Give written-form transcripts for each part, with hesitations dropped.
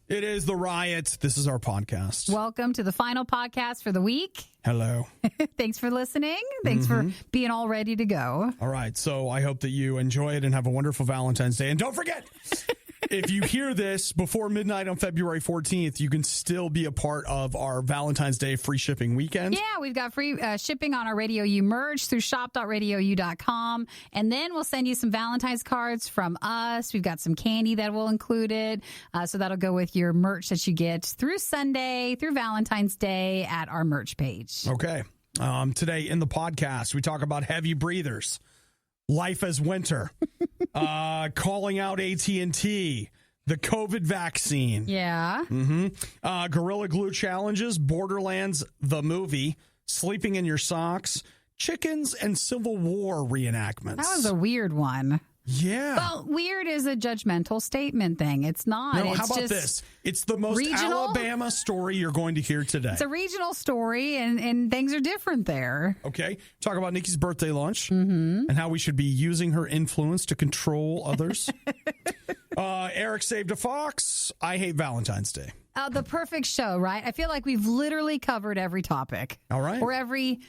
It is the Riot. This is our podcast. Welcome to the final podcast for the week. Hello. Thanks for listening. Thanks for being all ready to go. All right. So I hope that you enjoy it and have a wonderful Valentine's Day. And don't forget, if you hear this before midnight on February 14th, you can still be a part of our Valentine's Day free shipping weekend. Yeah, we've got free shipping on our RadioU merch through shop.radiou.com. And then we'll send you some Valentine's cards from us. We've got some candy that will include it. So that'll go with your merch that you get through Sunday, through Valentine's Day at our merch page. Okay. Today in the podcast, we talk about heavy breathers, life as winter, calling out AT&T, the COVID vaccine. Yeah. Gorilla Glue challenges, Borderlands, the movie, sleeping in your socks, chickens, and Civil War reenactments. That was a weird one. Yeah. Well, weird is a judgmental statement thing. It's not. No, it's how about just this? It's the most regional? Alabama story you're going to hear today. It's a regional story, and things are different there. Okay. Talk about Nikki's birthday lunch and how we should be using her influence to control others. Erik saved a fox. I hate Valentine's Day. The perfect show, right? I feel like we've literally covered every topic. All right. Or every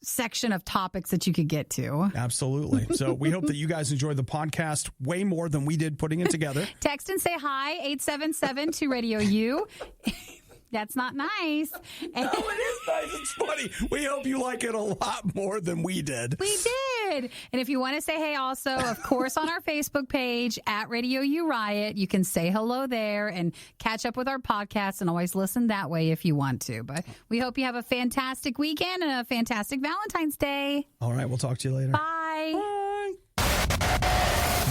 section of topics that you could get to. Absolutely. So we hope that you guys enjoy the podcast way more than we did putting it together. Text and say hi, 877 to RadioU. That's not nice. No, it is nice. It's funny. We hope you like it a lot more than we did. We did. And if you want to say hey also, of course, on our Facebook page at RadioU Riot, you can say hello there and catch up with our podcast and always listen that way if you want to. But we hope you have a fantastic weekend and a fantastic Valentine's Day. All right. We'll talk to you later. Bye. Bye.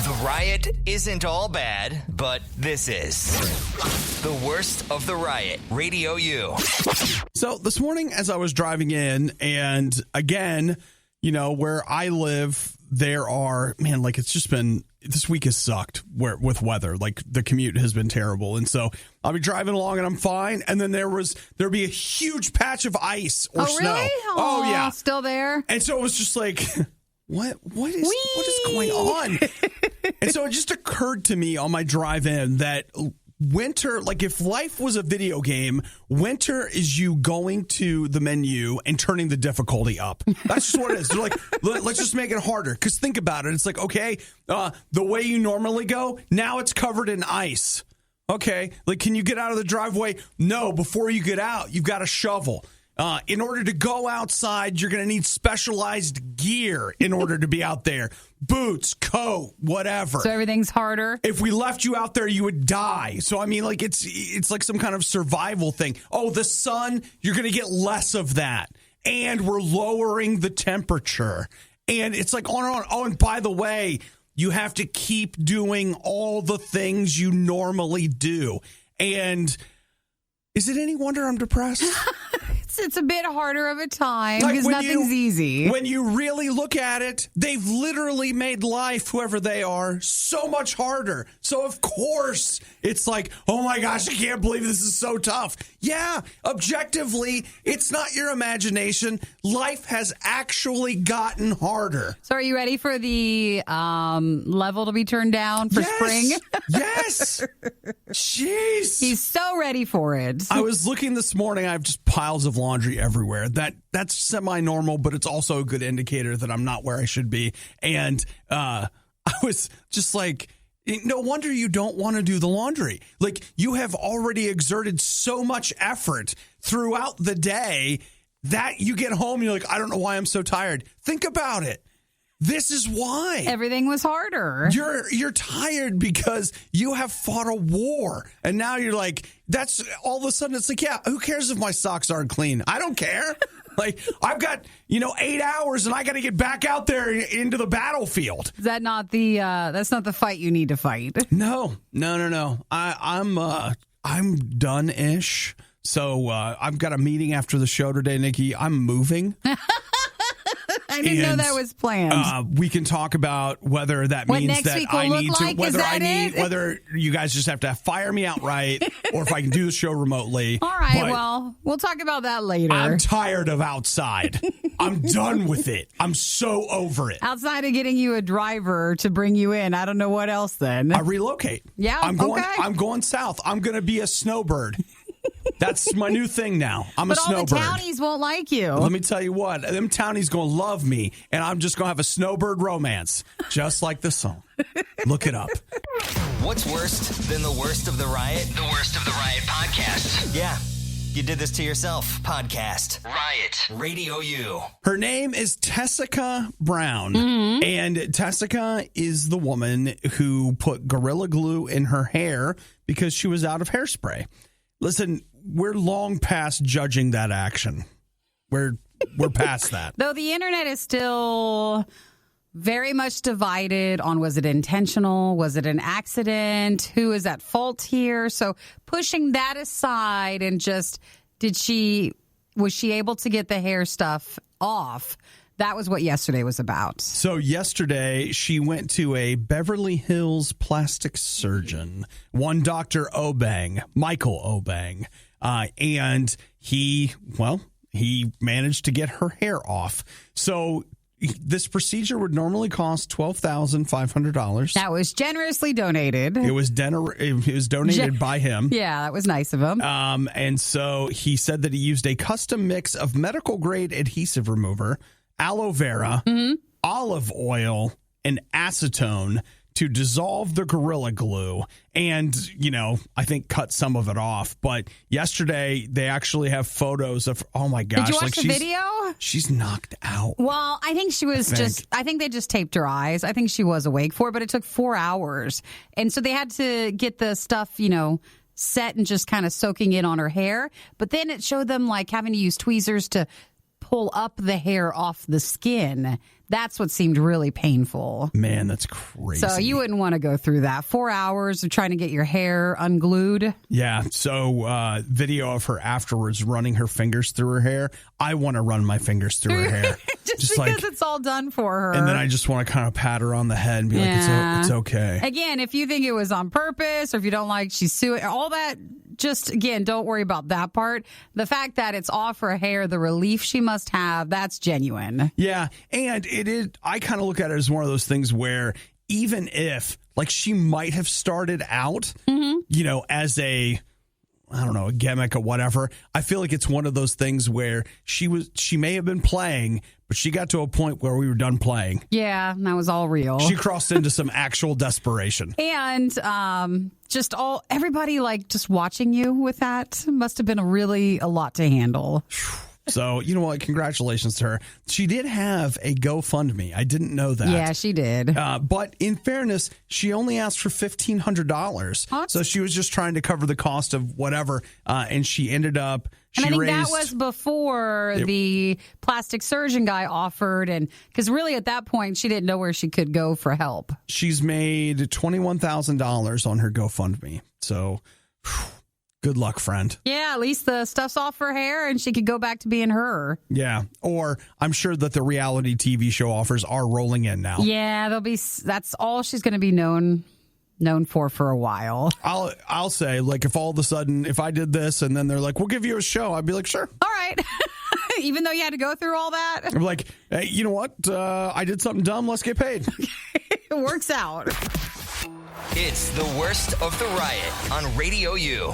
The Riot isn't all bad, but this is the worst of the Riot. Radio U. So this morning as I was driving in, and again, you know, where I live, there are, man, like it's just been, this week has sucked with weather. Like the commute has been terrible. And so I'll be driving along and I'm fine. And then there'd be a huge patch of ice or snow. Really? Oh, yeah. Still there? And so it was just like, what is going on? And so it just occurred to me on my drive in that winter, like if life was a video game, winter is you going to the menu and turning the difficulty up. That's just what it is. They're like, let's just make it harder. Because think about it. It's like, okay, the way you normally go, now it's covered in ice. Okay, like can you get out of the driveway? No, before you get out, you've got a shovel. In order to go outside, you're going to need specialized gear in order to be out there. Boots, coat, whatever. So everything's harder? If we left you out there, you would die. So, I mean, like it's like some kind of survival thing. Oh, the sun, you're going to get less of that. And we're lowering the temperature. And it's like on and on. Oh, and by the way, you have to keep doing all the things you normally do. And is it any wonder I'm depressed? It's a bit harder of a time because nothing's easy. When you really look at it, they've literally made life, whoever they are, so much harder. So, of course, it's like, oh, my gosh, I can't believe this is so tough. Yeah, objectively, it's not your imagination. Life has actually gotten harder. So are you ready for the level to be turned down for spring? Yes. Jeez. He's so ready for it. I was looking this morning. I have just piles of laundry everywhere. That's semi-normal, but it's also a good indicator that I'm not where I should be. And I was just like, no wonder you don't want to do the laundry. Like you have already exerted so much effort throughout the day that you get home and you're like, I don't know why I'm so tired. Think about it. This is why. Everything was harder. You're tired because you have fought a war. And now you're like, that's all of a sudden it's like, yeah, who cares if my socks aren't clean? I don't care. Like I've got, 8 hours and I got to get back out there into the battlefield. Is that not that's not the fight you need to fight? No. I'm done-ish. So I've got a meeting after the show today, Nikki. I'm moving. I I didn't know that was planned. We can talk about whether that What means next that week will I look need like? to, Is that it? whether you guys just have to fire me outright, or if I can do the show remotely. All right, But well, we'll talk about that later. I'm tired of outside. I'm done with it. I'm so over it. Outside of getting you a driver to bring you in, I don't know what else then. I relocate. Yeah, I'm going. okay. I'm going south. I'm going to be a snowbird. That's my new thing now. I'm but a all snowbird. the townies won't like you. Let me tell you what, them townies going to love me, and I'm just going to have a snowbird romance, just like the song. Look it up. What's worse than the worst of the riot? The worst of the riot podcast. Yeah, you did this to yourself. Podcast. Riot. Radio U. Her name is Tessica Brown, and Tessica is the woman who put Gorilla Glue in her hair because she was out of hairspray. Listen, we're long past judging that action. We're past that. Though the internet is still very much divided on, was it intentional? Was it an accident? Who is at fault here? So pushing that aside and just, was she able to get the hair stuff off? That was what yesterday was about. So yesterday, she went to a Beverly Hills plastic surgeon, one Dr. Michael Obang, and he managed to get her hair off. So this procedure would normally cost $12,500. That was generously donated. It was donated by him. Yeah, that was nice of him. And so he said that he used a custom mix of medical-grade adhesive remover, aloe vera, olive oil, and acetone to dissolve the Gorilla Glue and, I think cut some of it off. But yesterday, they actually have photos of, oh my gosh. Did you watch the video? She's knocked out. Well, I think she was I think they just taped her eyes. I think she was awake for it, but it took 4 hours. And so they had to get the stuff, set and just kind of soaking it on her hair. But then it showed them like having to use tweezers to pull up the hair off the skin. That's what seemed really painful. Man, that's crazy. So you wouldn't want to go through that. 4 hours of trying to get your hair unglued. Yeah. So video of her afterwards running her fingers through her hair. I want to run my fingers through her hair. just because it's all done for her. And then I just want to kind of pat her on the head and be like, it's okay. Again, if you think it was on purpose or if you don't like she's suing, all that, just, again, don't worry about that part. The fact that it's off her hair, the relief she must have, that's genuine. Yeah. And it is, I kind of look at it as one of those things where even if, like, she might have started out, as a gimmick or whatever, I feel like it's one of those things where she may have been playing, but she got to a point where we were done playing. Yeah, that was all real. She crossed into some actual desperation. And everybody just watching you with that must have been a lot to handle. So, you know what? Congratulations to her. She did have a GoFundMe. I didn't know that. Yeah, she did. But in fairness, she only asked for $1,500. So she was just trying to cover the cost of whatever. And she ended up... And I think that was before the plastic surgeon guy offered. And because really at that point, she didn't know where she could go for help. She's made $21,000 on her GoFundMe. So... good luck, friend. Yeah, at least the stuff's off her hair and she could go back to being her. Yeah, or I'm sure that the reality TV show offers are rolling in now. Yeah, that's all she's going to be known for a while. I'll say, like, if all of a sudden, if I did this and then they're like, we'll give you a show, I'd be like, sure. All right. Even though you had to go through all that? I'm like, hey, you know what? I did something dumb. Let's get paid. It works out. It's the worst of the riot on Radio U.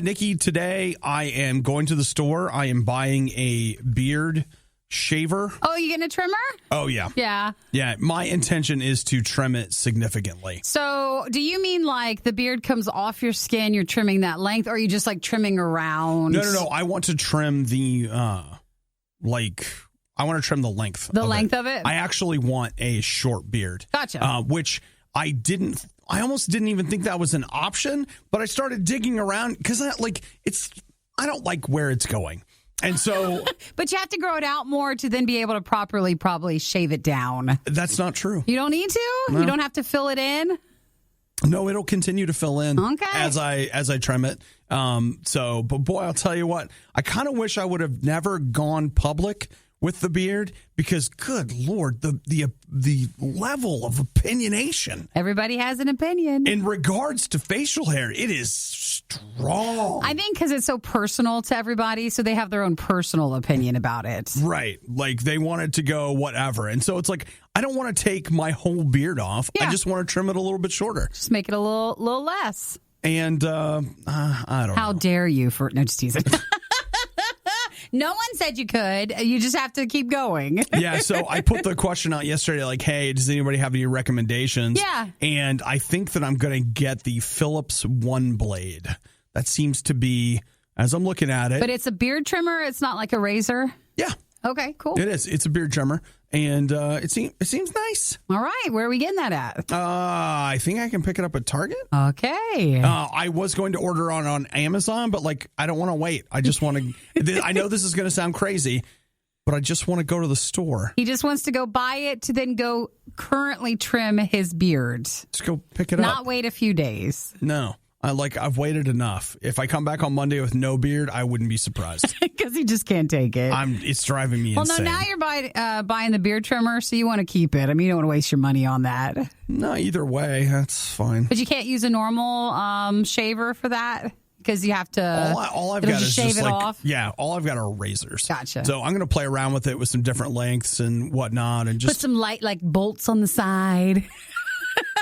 Nikki, today I am going to the store. I am buying a beard shaver. Oh, you getting a trimmer? Oh, yeah. Yeah. Yeah, my intention is to trim it significantly. So do you mean like the beard comes off your skin, you're trimming that length, or are you just like trimming around? No. I want to trim the, I want to trim the length of it? I actually want a short beard. Gotcha. Which I almost didn't even think that was an option, but I started digging around because I don't like where it's going. And so... But you have to grow it out more to then be able to properly probably shave it down. That's not true. You don't need to? No. You don't have to fill it in? No, it'll continue to fill in as I trim it. But boy, I'll tell you what, I kind of wish I would have never gone public with the beard because, good Lord, the level of opinionation. Everybody has an opinion. In regards to facial hair, it is strong. I think because it's so personal to everybody, so they have their own personal opinion about it. Right. Like they want it to go whatever. And so it's like, I don't want to take my whole beard off. Yeah. I just want to trim it a little bit shorter. Just make it a little less. And I don't know. How dare you for... No, just teasing. No one said you could. You just have to keep going. Yeah, so I put the question out yesterday, like, hey, does anybody have any recommendations? Yeah. And I think that I'm going to get the Philips One Blade. That seems to be, as I'm looking at it. But it's a beard trimmer. It's not like a razor. Yeah. Okay, cool. It is. It's a beard trimmer. And it seems nice. All right. Where are we getting that at? I think I can pick it up at Target. Okay. I was going to order on Amazon, but like I don't want to wait. I just want to. I know this is going to sound crazy, but I just want to go to the store. He just wants to go buy it to then go currently trim his beard. Just go pick it up. Not wait a few days. No. I've waited enough. If I come back on Monday with no beard, I wouldn't be surprised. Because he just can't take it. It's driving me insane. Well, no, now you're buying the beard trimmer, so you want to keep it. I mean, you don't want to waste your money on that. No, either way, that's fine. But you can't use a normal shaver for that? Because you have to. All I've got is shave just it like, off? yeah, all I've got are razors. Gotcha. So I'm going to play around with it with some different lengths and whatnot. And just put some light, like bolts on the side.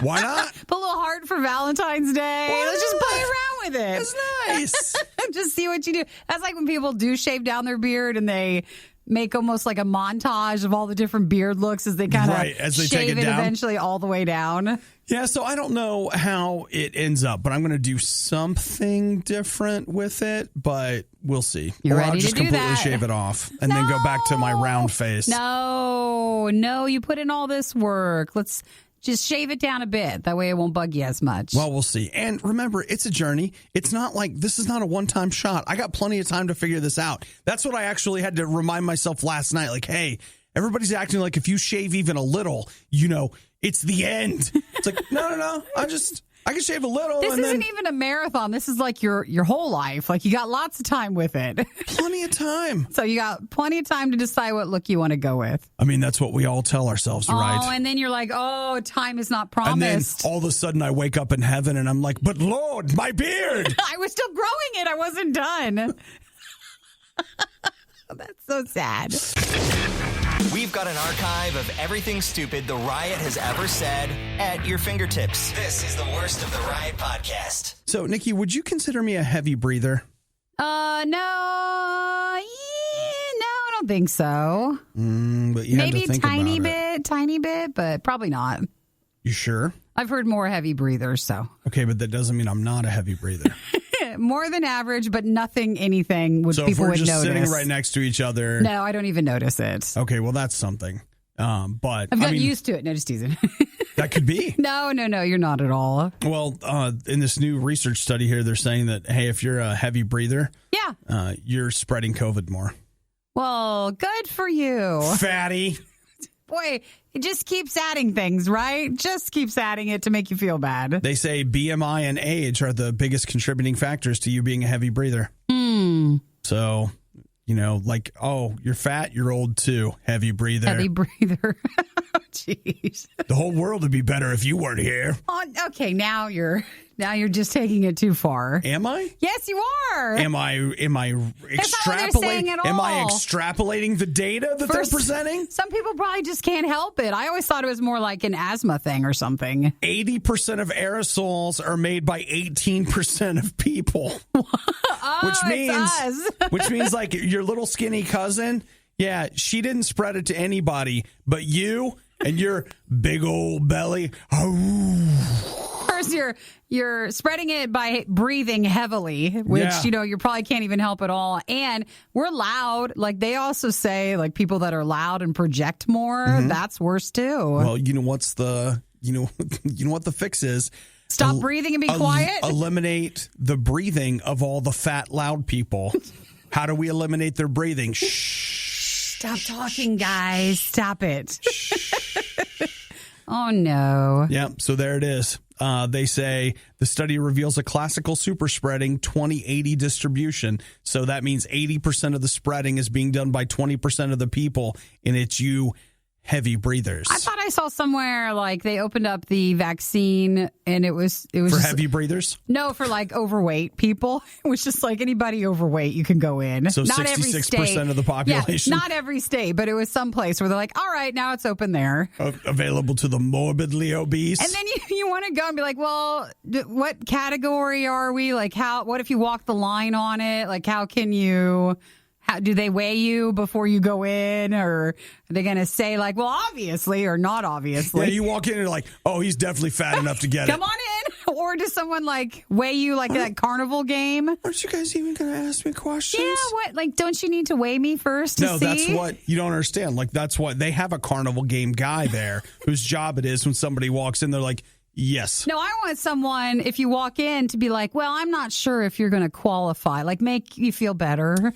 Why not? Put a little heart for Valentine's Day. Let's just play around with it. That's nice. Just see what you do. That's like when people do shave down their beard and they make almost like a montage of all the different beard looks as they kind of shave it eventually all the way down. Yeah, so I don't know how it ends up, but I'm going to do something different with it, but we'll see. You're ready I'll just to do completely that. shave it off and then go back to my round face. No, you put in all this work. Let's just shave it down a bit. That way it won't bug you as much. Well, we'll see. And remember, it's a journey. It's not like this is not a one-time shot. I got plenty of time to figure this out. That's what I actually had to remind myself last night. Like, hey, everybody's acting like if you shave even a little, it's the end. It's like, no. I can shave a little. This isn't even a marathon. This is like your whole life. Like you got lots of time with it. Plenty of time. So you got plenty of time to decide what look you want to go with. I mean, that's what we all tell ourselves, right? Oh, and then you're like, time is not promised. And then all of a sudden I wake up in heaven and I'm like, but Lord, my beard. I was still growing it. I wasn't done. That's so sad. We've got an archive of everything stupid the Riot has ever said at your fingertips. This is the Worst of the Riot podcast. So, Nikki, would you consider me a heavy breather? No. I don't think so. But you maybe had to think tiny bit, but probably not. You sure? I've heard more heavy breathers, so. Okay, but that doesn't mean I'm not a heavy breather. More than average, but anything would so people would notice. So if we're just sitting right next to each other. No, I don't even notice it. Okay, well, that's something. But I've gotten used to it. No, just teasing. That could be. No, you're not at all. Well, in this new research study here, they're saying that, hey, if you're a heavy breather, you're spreading COVID more. Well, good for you. Fatty. Boy, it just keeps adding things, right? Just keeps adding it to make you feel bad. They say BMI and age are the biggest contributing factors to you being a heavy breather. So, you're fat, you're old too. Heavy breather. Heavy breather. Jeez. The whole world would be better if you weren't here. Oh, okay, now you're just taking it too far. Am I? Yes, you are. Am I extrapolating? Am I extrapolating the data that they're presenting? Some people probably just can't help it. I always thought it was more like an asthma thing or something. 80% of aerosols are made by 18% of people. Which means like your little skinny cousin, yeah, she didn't spread it to anybody, but you and your big old belly. First, you're spreading it by breathing heavily, which, you probably can't even help at all. And we're loud. Like they also say, like people that are loud and project more, that's worse too. Well, you know what the fix is? Stop breathing and be quiet. Eliminate the breathing of all the fat, loud people. How do we eliminate their breathing? Shh. Stop talking, guys. Stop it. Oh, no. Yeah, so there it is. they say the study reveals a classical super spreading 20-80 distribution. So that means 80% of the spreading is being done by 20% of the people, and it's you heavy breathers. I thought I saw somewhere like they opened up the vaccine and it was for just, heavy breathers? No, for like overweight people. It was just like anybody overweight you can go in. So not 66% of the population. Yeah, not every state, but it was some place where they're like, all right, now it's open there. Available to the morbidly obese. And then you want to go and be like, well, what category are we? Like what if you walk the line on it? Like how do they weigh you before you go in? Or are they going to say like, well, obviously or not obviously? Yeah, you walk in and you're like, oh, he's definitely fat enough to get Come on in. Or does someone like weigh you like that carnival game? Aren't you guys even going to ask me questions? Yeah, what? Like, don't you need to weigh me first to see? No, that's what you don't understand. Like, that's what they have a carnival game guy there whose job it is when somebody walks in, they're like, yes. No, I want someone, if you walk in, to be like, well, I'm not sure if you're going to qualify. Like, make you feel better.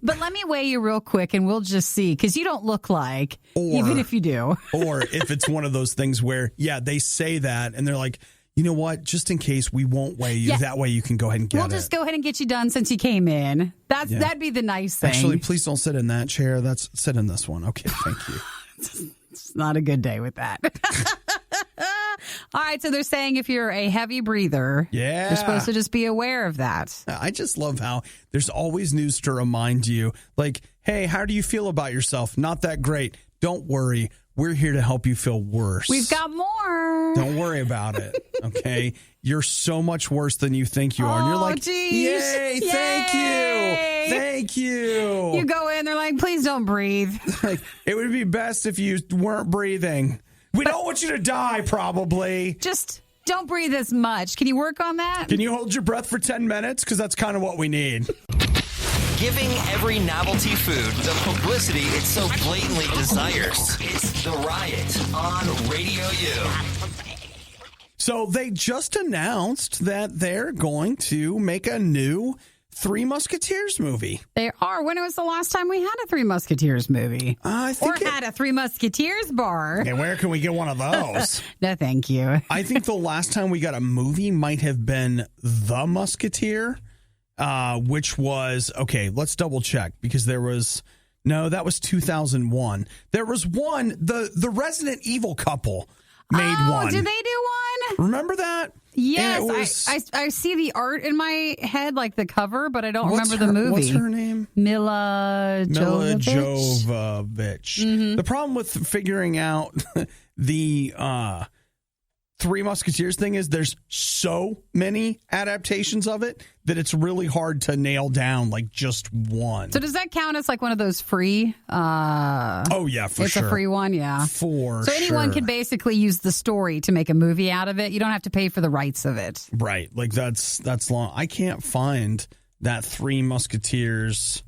But let me weigh you real quick and we'll just see, because you don't look like, even if you do. Or if it's one of those things where, they say that and they're like, you know what, just in case we won't weigh you, that way you can go ahead and get it. We'll just go ahead and get you done since you came in. That'd be the nice thing. Actually, please don't sit in that chair. Sit in this one. Okay, thank you. It's not a good day with that. All right, so they're saying if you're a heavy breather, you're supposed to just be aware of that. I just love how there's always news to remind you, like, hey, how do you feel about yourself? Not that great. Don't worry. We're here to help you feel worse. We've got more. Don't worry about it, okay? You're so much worse than you think you are. And you're like, geez. Yay, thank you. Thank you. You go in, they're like, please don't breathe. Like, it would be best if you weren't breathing. We don't want you to die, probably. Just don't breathe as much. Can you work on that? Can you hold your breath for 10 minutes? Because that's kind of what we need. Giving every novelty food the publicity it so blatantly desires. It's The Riot on RadioU. So they just announced that they're going to make a new Three Musketeers movie. They are. When was the last time we had a Three Musketeers movie? Had a Three Musketeers bar. And where can we get one of those? No, thank you. I think the last time we got a movie might have been The Musketeer, which was, okay, let's double check, because that was 2001. There was one, the Resident Evil couple made one. Did they do one? Remember that? Yes, I see the art in my head, like the cover, but I don't remember the movie. What's her name? Mila Jovovich. Mm-hmm. The problem with figuring out the Three Musketeers thing is there's so many adaptations of it that it's really hard to nail down like just one. So does that count as like one of those free? Oh yeah, for it's sure. It's a free one, yeah. So anyone can basically use the story to make a movie out of it. You don't have to pay for the rights of it. Right. Like that's long. I can't find that Three Musketeers.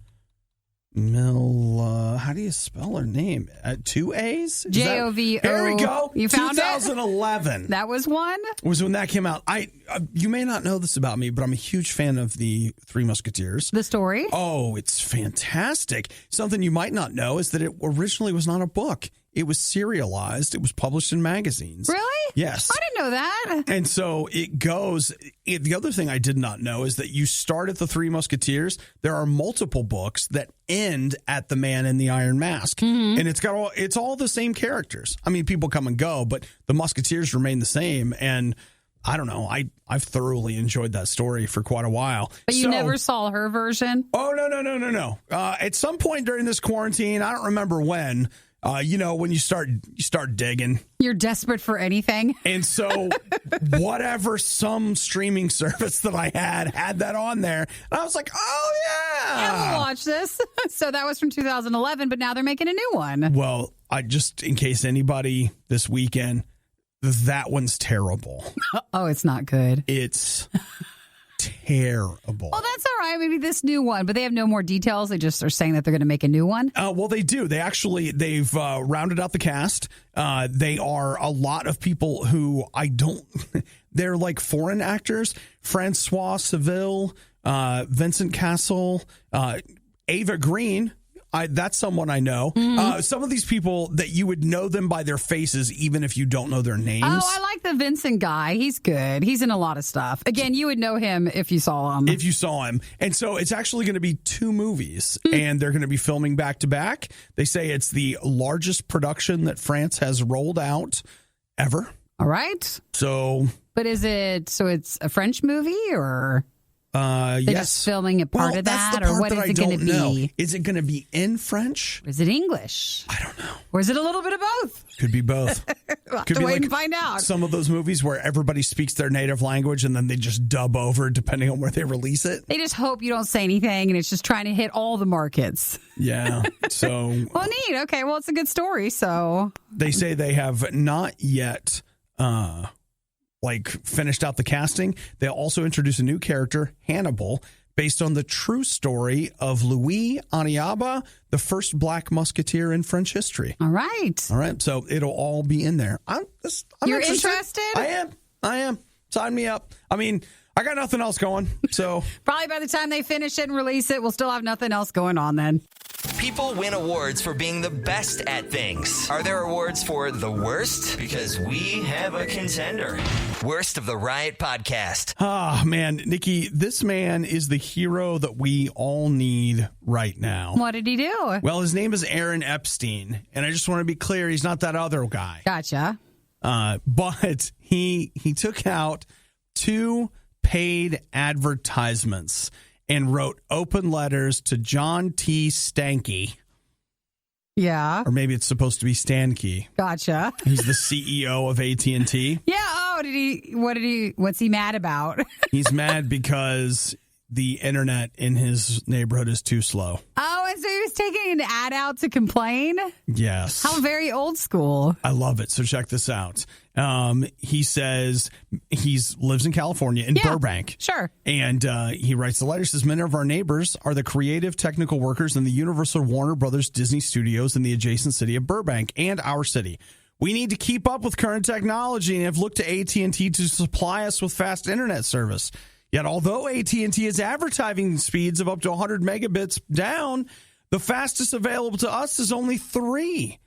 How do you spell her name? 2 A's? Jovo. There we go. You found 2011. That was one? Was when that came out. You may not know this about me, but I'm a huge fan of the Three Musketeers. The story? Oh, it's fantastic. Something you might not know is that it originally was not a book. It was serialized. It was published in magazines. Really? Yes. I didn't know that. And so it goes. The other thing I did not know is that you start at the Three Musketeers. There are multiple books that end at the Man in the Iron Mask. Mm-hmm. And it's all the same characters. I mean, people come and go, but the Musketeers remain the same. And I don't know. I've thoroughly enjoyed that story for quite a while. But you never saw her version? Oh, no. At some point during this quarantine, I don't remember when, when you start digging. You're desperate for anything. And so whatever some streaming service that I had that on there. And I was like, oh, yeah. We'll watch this. So that was from 2011, but now they're making a new one. Well, in case anybody this weekend, that one's terrible. Oh, it's not good. It's terrible. Well, that's all right. Maybe this new one, but they have no more details. They just are saying that they're going to make a new one. Well, they do. They've rounded out the cast. They are a lot of people who they're like foreign actors. Francois Seville, Vincent Cassel, Ava Green. That's someone I know. Some of these people that you would know them by their faces, even if you don't know their names. Oh, I like the Vincent guy. He's good. He's in a lot of stuff. Again, you would know him if you saw him. If you saw him. And so it's actually going to be 2 movies, and they're going to be filming back to back. They say it's the largest production that France has rolled out ever. All right. So. But is it, so it's a French movie or? They're yes. just filming a part of that, or what is it going to be? Is it going to be in French? Or is it English? I don't know. Or is it a little bit of both? Could be both. We'll have Could to be wait like and find out. Some of those movies where everybody speaks their native language and then they just dub over depending on where they release it. They just hope you don't say anything, and it's just trying to hit all the markets. Yeah. So. Well, neat. Okay. Well, it's a good story. So they say they have not yet finished out the casting. They'll also introduce a new character, Hannibal, based on the true story of Louis Aniaba, the first black musketeer in French history. All right. So it'll all be in there. I'm You're interested? I am. Sign me up. I mean, I got nothing else going. So probably by the time they finish it and release it, we'll still have nothing else going on then. People win awards for being the best at things. Are there awards for the worst? Because we have a contender. Worst of the Riot Podcast. Ah, man, Nikki, this man is the hero that we all need right now. What did he do? Well, his name is Aaron Epstein, and I just want to be clear, he's not that other guy. Gotcha. But he took out 2 paid advertisements and wrote open letters to John T. Stanky. Yeah. Or maybe it's supposed to be Stanky. Gotcha. He's the CEO of AT&T. Yeah. Oh, what's he mad about? He's mad because the internet in his neighborhood is too slow. Oh, and so he was taking an ad out to complain? Yes. How very old school. I love it. So check this out. He says he lives in California, in Burbank. Sure. And he writes the letter, says, many of our neighbors are the creative technical workers in the Universal Warner Brothers Disney Studios in the adjacent city of Burbank and our city. We need to keep up with current technology and have looked to AT&T to supply us with fast internet service. Yet, although AT&T is advertising speeds of up to 100 megabits down, the fastest available to us is only 3.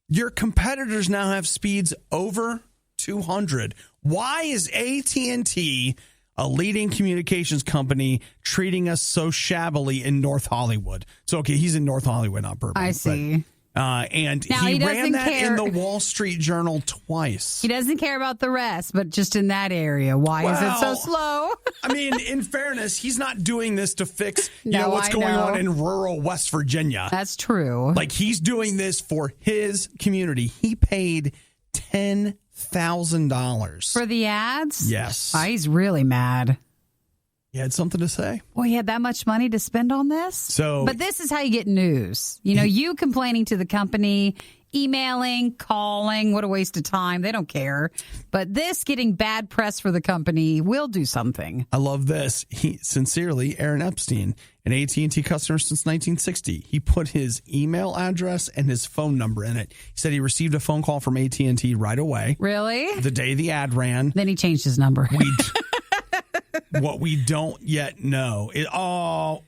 Your competitors now have speeds over 200. Why is AT&T, a leading communications company, treating us so shabbily in North Hollywood? So, okay, he's in North Hollywood, not Burbank. I see. And now, he ran that in the Wall Street Journal twice. He doesn't care about the rest, but just in that area. Why is it so slow? I mean, in fairness, he's not doing this to fix what's going on in rural West Virginia. That's true. Like, he's doing this for his community. He paid $10,000 for the ads. Yes. Oh, he's really mad. You had something to say? Well, he had that much money to spend on this? But this is how you get news. You complaining to the company, emailing, calling, what a waste of time. They don't care. But this getting bad press for the company will do something. I love this. Sincerely, Aaron Epstein, an AT&T customer since 1960. He put his email address and his phone number in it. He said he received a phone call from AT&T right away. Really? The day the ad ran. Then he changed his number. What we don't yet know is, what?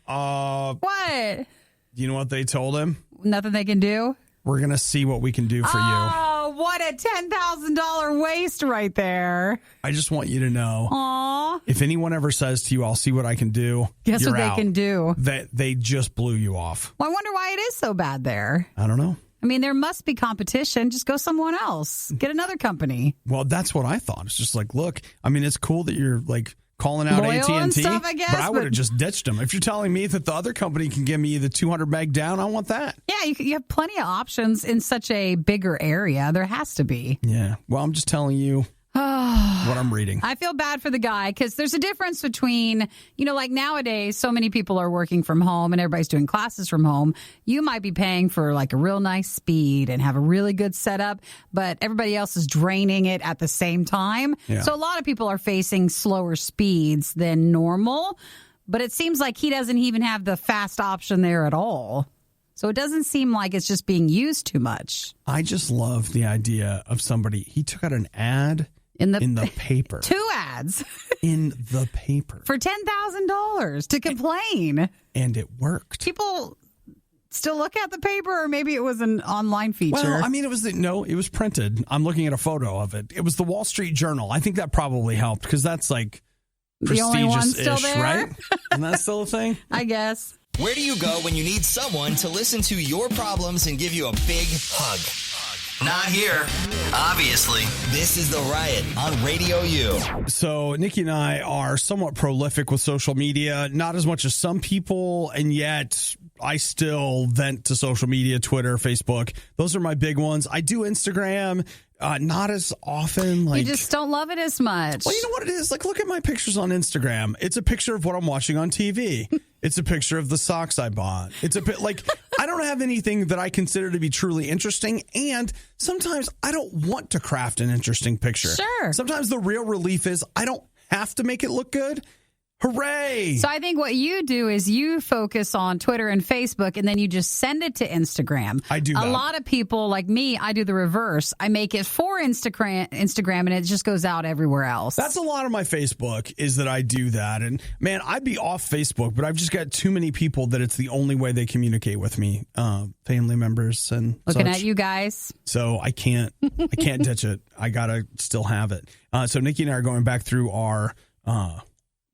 You know what they told him? Nothing they can do? We're going to see what we can do for you. Oh, what a $10,000 waste right there. I just want you to know. Aw. If anyone ever says to you, I'll see what I can do. Guess you're what out. they can do? That they just blew you off. Well, I wonder why it is so bad there. I don't know. I mean, there must be competition. Just go someone else. Get another company. Well, that's what I thought. It's just like, look, I mean, it's cool that you're like calling out loyal AT&T, and stuff, I guess, but I would have just ditched them. If you're telling me that the other company can give me the 200 meg down, I want that. Yeah, you have plenty of options in such a bigger area. There has to be. Yeah. Well, I'm just telling you what I'm reading. I feel bad for the guy because there's a difference between, like nowadays, so many people are working from home and everybody's doing classes from home. You might be paying for like a real nice speed and have a really good setup, but everybody else is draining it at the same time. Yeah. So a lot of people are facing slower speeds than normal, but it seems like he doesn't even have the fast option there at all. So it doesn't seem like it's just being used too much. I just love the idea of somebody, he took out an ad in the paper. 2 ads. In the paper. For $10,000 to complain. And it worked. People still look at the paper, or maybe it was an online feature? Well, I mean, it was printed. I'm looking at a photo of it. It was the Wall Street Journal. I think that probably helped because that's like the only one still prestigious-ish, there? right? Isn't that still a thing? I guess. Where do you go when you need someone to listen to your problems and give you a big hug? Not here, obviously. This is The Riot on Radio U. So Nikki and I are somewhat prolific with social media, not as much as some people, and yet I still vent to social media, Twitter, Facebook. Those are my big ones. I do Instagram, not as often. You just don't love it as much. Well, you know what it is? Like, look at my pictures on Instagram. It's a picture of what I'm watching on TV. It's a picture of the socks I bought. It's a bit like I don't have anything that I consider to be truly interesting. And sometimes I don't want to craft an interesting picture. Sure. Sometimes the real relief is I don't have to make it look good. Hooray. So I think what you do is you focus on Twitter and Facebook, and then you just send it to Instagram. I do A that. lot of people, like me, I do the reverse. I make it for Instagram, and it just goes out everywhere else. That's a lot of my Facebook is that I do that. And man, I'd be off Facebook, but I've just got too many people that it's the only way they communicate with me, family members and Looking such. at you guys. So I can't ditch it. I got to still have it. So Nikki and I are going back through our,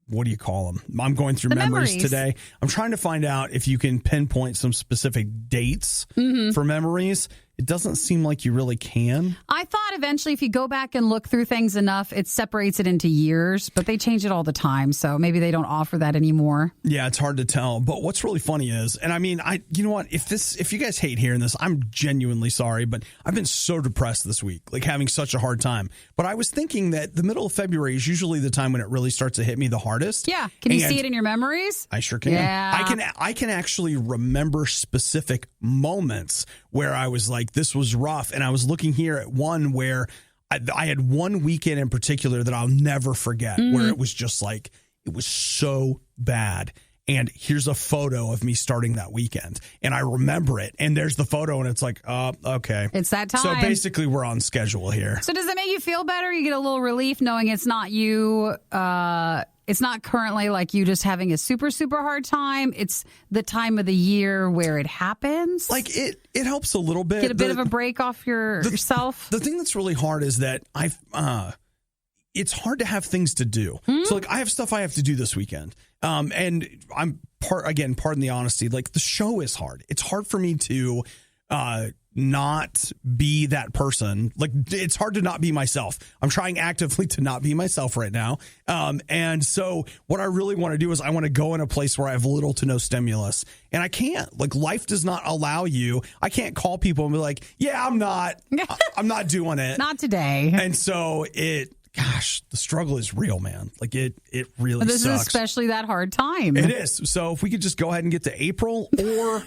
what do you call them? I'm going through memories today. I'm trying to find out if you can pinpoint some specific dates for memories. It doesn't seem like you really can. I thought eventually if you go back and look through things enough, it separates it into years, but they change it all the time. So maybe they don't offer that anymore. Yeah, it's hard to tell. But what's really funny is, and I mean, you know what? If you guys hate hearing this, I'm genuinely sorry, but I've been so depressed this week, like having such a hard time. But I was thinking that the middle of February is usually the time when it really starts to hit me the hardest. Yeah. Can you see it in your memories? I sure can. Yeah. I can actually remember specific moments where I was like, this was rough. And I was looking here at one where I had one weekend in particular that I'll never forget, where it was just like, it was so bad. And here's a photo of me starting that weekend. And I remember it. And there's the photo. And it's like, okay. It's that time. So basically, we're on schedule here. So does it make you feel better? You get a little relief knowing it's not you. It's not currently like you just having a super, super hard time. It's the time of the year where it happens. Like it helps a little bit. Get a bit of a break off yourself. The thing that's really hard is that it's hard to have things to do. So like I have stuff I have to do this weekend. And I'm pardon the honesty, like the show is hard. It's hard for me to not be that person. Like it's hard to not be myself. I'm trying actively to not be myself right now. And so what I really want to do is I want to go in a place where I have little to no stimulus, and I can't. Like life does not allow you. I can't call people and be like, yeah, I'm not doing it. Not today. And so gosh, the struggle is real, man. Like it really This sucks. is especially that hard time. It is. So if we could just go ahead and get to April, or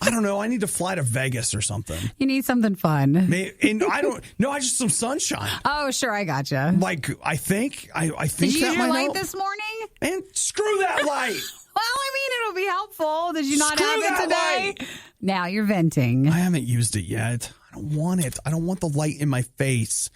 I don't know, I need to fly to Vegas or something. You need something fun. And I just some sunshine. Oh, sure, I gotcha. Like I think Did you that use your might light help. this morning? And screw that light. Well, I mean, it'll be helpful. Did you not Screw have it that today? light. Now you're venting. I haven't used it yet. I don't want it. I don't want the light in my face.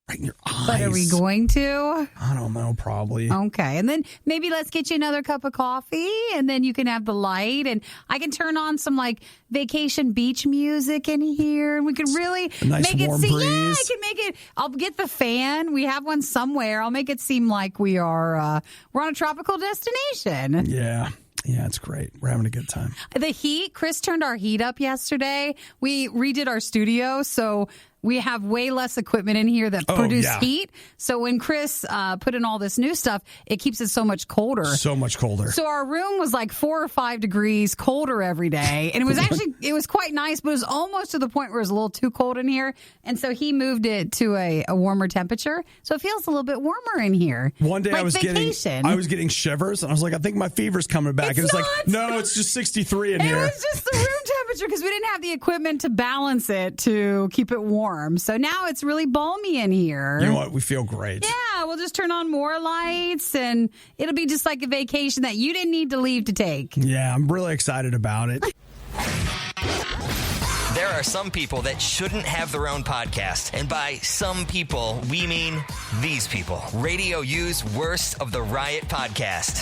Right in your eyes. But are we going to? I don't know, probably. Okay. And then maybe let's get you another cup of coffee, and then you can have the light, and I can turn on some like vacation beach music in here, and we can really A nice make warm it seem. breeze. Yeah, I can make it. I'll get the fan. We have one somewhere. I'll make it seem like we're on a tropical destination. Yeah. Yeah, it's great. We're having a good time. The heat, Chris turned our heat up yesterday. We redid our studio, so we have way less equipment in here that produce heat. So when Chris put in all this new stuff, it keeps it so much colder. So much colder. So our room was like 4 or 5 degrees colder every day. And it was quite nice, but it was almost to the point where it was a little too cold in here. And so he moved it to a warmer temperature. So it feels a little bit warmer in here. One day like I was getting shivers, and I was like, I think my fever's coming back. It's like, not. no, it's just 63 in It here. was just the room temperature because we didn't have the equipment to balance it to keep it warm. So now it's really balmy in here. You know what? We feel great. Yeah, we'll just turn on more lights, and it'll be just like a vacation that you didn't need to leave to take. Yeah, I'm really excited about it. There are some people that shouldn't have their own podcast. And by some people, we mean these people. Radio U's Worst of the Riot podcast.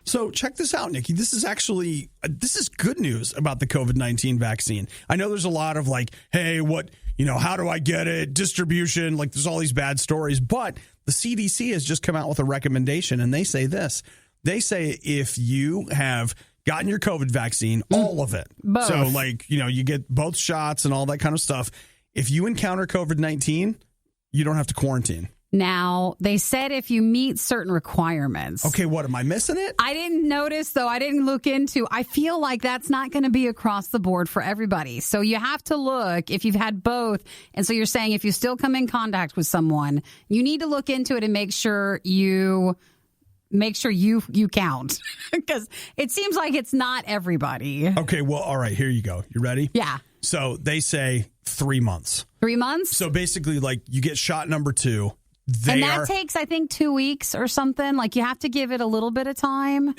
So check this out, Nikki. This is good news about the COVID-19 vaccine. I know there's a lot of like, hey, how do I get it? Distribution, like there's all these bad stories. But the CDC has just come out with a recommendation, and they say this. They say if you have gotten your COVID vaccine, all of it. Both. So you get both shots and all that kind of stuff. If you encounter COVID-19, you don't have to quarantine. Now, they said if you meet certain requirements. Okay, what, am I missing it? I didn't notice, though. I didn't look into. I feel like that's not going to be across the board for everybody. So you have to look if you've had both. And so you're saying if you still come in contact with someone, you need to look into it and make sure you count. Because it seems like it's not everybody. Okay, well, all right, here you go. You ready? Yeah. So they say 3 months. 3 months? So basically, you get shot number 2. And that takes, I think, 2 weeks or something. Like, you have to give it a little bit of time.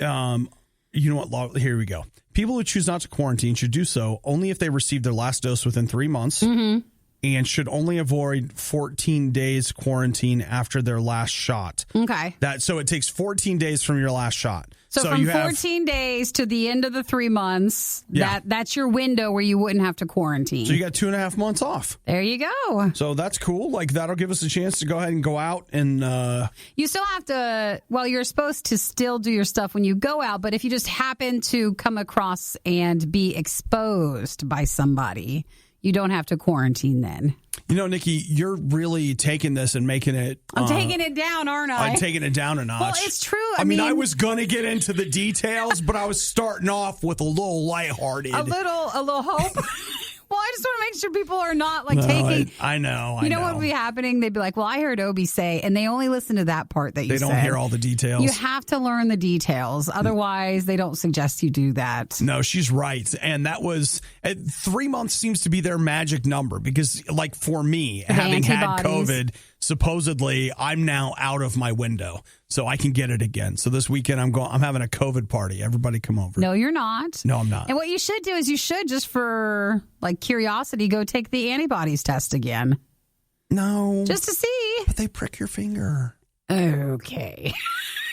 You know what? Here we go. People who choose not to quarantine should do so only if they received their last dose within 3 months and should only avoid 14 days quarantine after their last shot. Okay. So it takes 14 days from your last shot. So from 14 days to the end of the 3 months, that's your window where you wouldn't have to quarantine. So you got 2.5 months off. There you go. So that's cool. That'll give us a chance to go ahead and go out and... You still have to... Well, you're supposed to still do your stuff when you go out, but if you just happen to come across and be exposed by somebody, you don't have to quarantine then. Nikki, you're really taking this and making it... I'm taking it down, aren't I? I'm taking it down a notch. Well, it's true. I mean, I was going to get into the details, but I was starting off with a little lighthearted. A little hope. Well, I just want to make sure people are not taking... I know. You know what would be happening? They'd be like, well, I heard Obi say, and they only listen to that part that you said. They don't hear all the details. You have to learn the details. Otherwise, they don't suggest you do that. No, she's right. And that was... 3 months seems to be their magic number because, for me, having had COVID, supposedly, I'm now out of my window. So I can get it again. So this weekend I'm having a COVID party. Everybody come over. No, you're not. No, I'm not. And what you should do is just for curiosity, go take the antibodies test again. No. Just to see. But they prick your finger. Okay.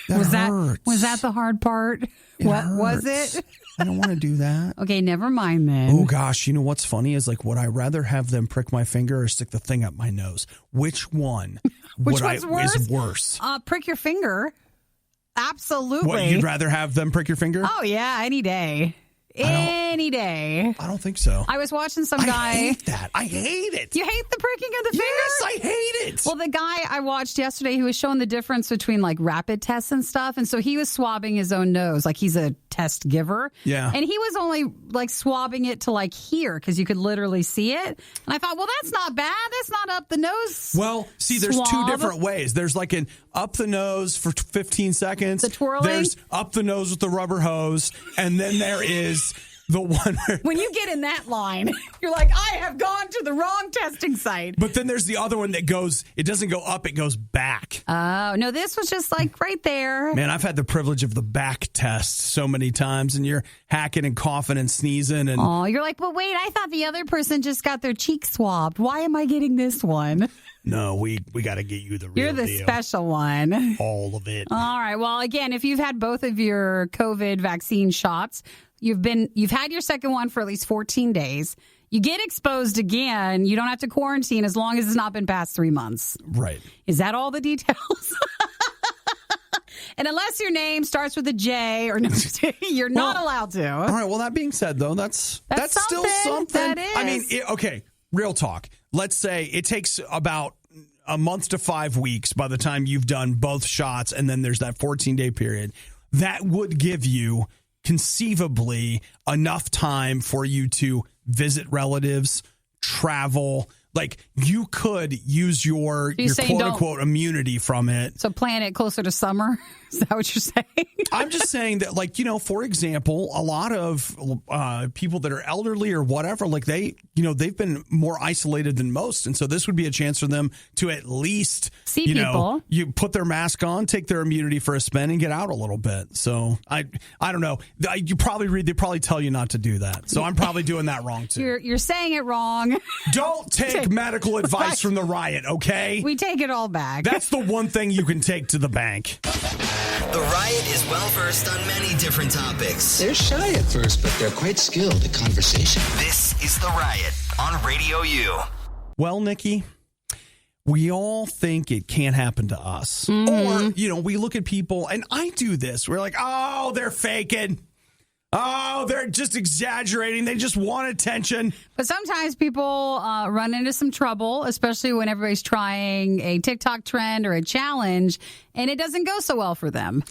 Hurts. Was that the hard part? What hurts. Was it? I don't want to do that. Okay, never mind then. Oh gosh, you know what's funny is would I rather have them prick my finger or stick the thing up my nose? Which one? Is worse? Prick your finger. Absolutely. What, you'd rather have them prick your finger? Oh yeah, any day. Any day. I don't think so. I was watching some guy. I hate that. I hate it. You hate the pricking of the finger? Yes, I hate it. Well, the guy I watched yesterday, he was showing the difference between rapid tests and stuff. And so he was swabbing his own nose. He's a test giver. Yeah. And he was only swabbing it to here because you could literally see it. And I thought, well, that's not bad. That's not up the nose. Well, see, there's swab. 2 different ways. There's an up the nose for 15 seconds. The twirling. There's up the nose with the rubber hose. And then there is the one where... When you get in that line, you're like, I have gone to the wrong testing site. But then there's the other one that it doesn't go up, it goes back. Oh, no, this was just right there. Man, I've had the privilege of the back test so many times, and you're hacking and coughing and sneezing. And oh, you're like, well, wait, I thought the other person just got their cheek swabbed. Why am I getting this one? No, we got to get you the real deal. You're the special one. All of it. All right. Well, again, if you've had both of your COVID vaccine shots, you've had your second one for at least 14 days. You get exposed again, you don't have to quarantine as long as it's not been past 3 months. Right. Is that all the details? And unless your name starts with a J or no, you're not allowed to. All right. Well, that being said, though, that's still something. That is. I mean, okay, real talk. Let's say it takes about a month to 5 weeks by the time you've done both shots, and then there's that 14-day period. That would give you conceivably enough time for you to visit relatives, travel. You could use your quote unquote immunity from it. So plan it closer to summer. Is that what you're saying? I'm just saying that, for example, a lot of people that are elderly or whatever, they've been more isolated than most. And so this would be a chance for them to at least see people. You put their mask on, take their immunity for a spin and get out a little bit. So I don't know. They probably tell you not to do that. So I'm probably doing that wrong too. You're saying it wrong. Don't take medical advice from the Riot, okay? We take it all back. That's the one thing you can take to the bank. The Riot is well versed versed on many different topics. They're shy at first, but they're quite skilled at conversation. This is The Riot on Radio U. Well, Nikki, we all think it can't happen to us. Or, we look at people, and I do this. We're like, oh, they're faking. Oh, they're just exaggerating. They just want attention. But sometimes people run into some trouble, especially when everybody's trying a TikTok trend or a challenge, and it doesn't go so well for them.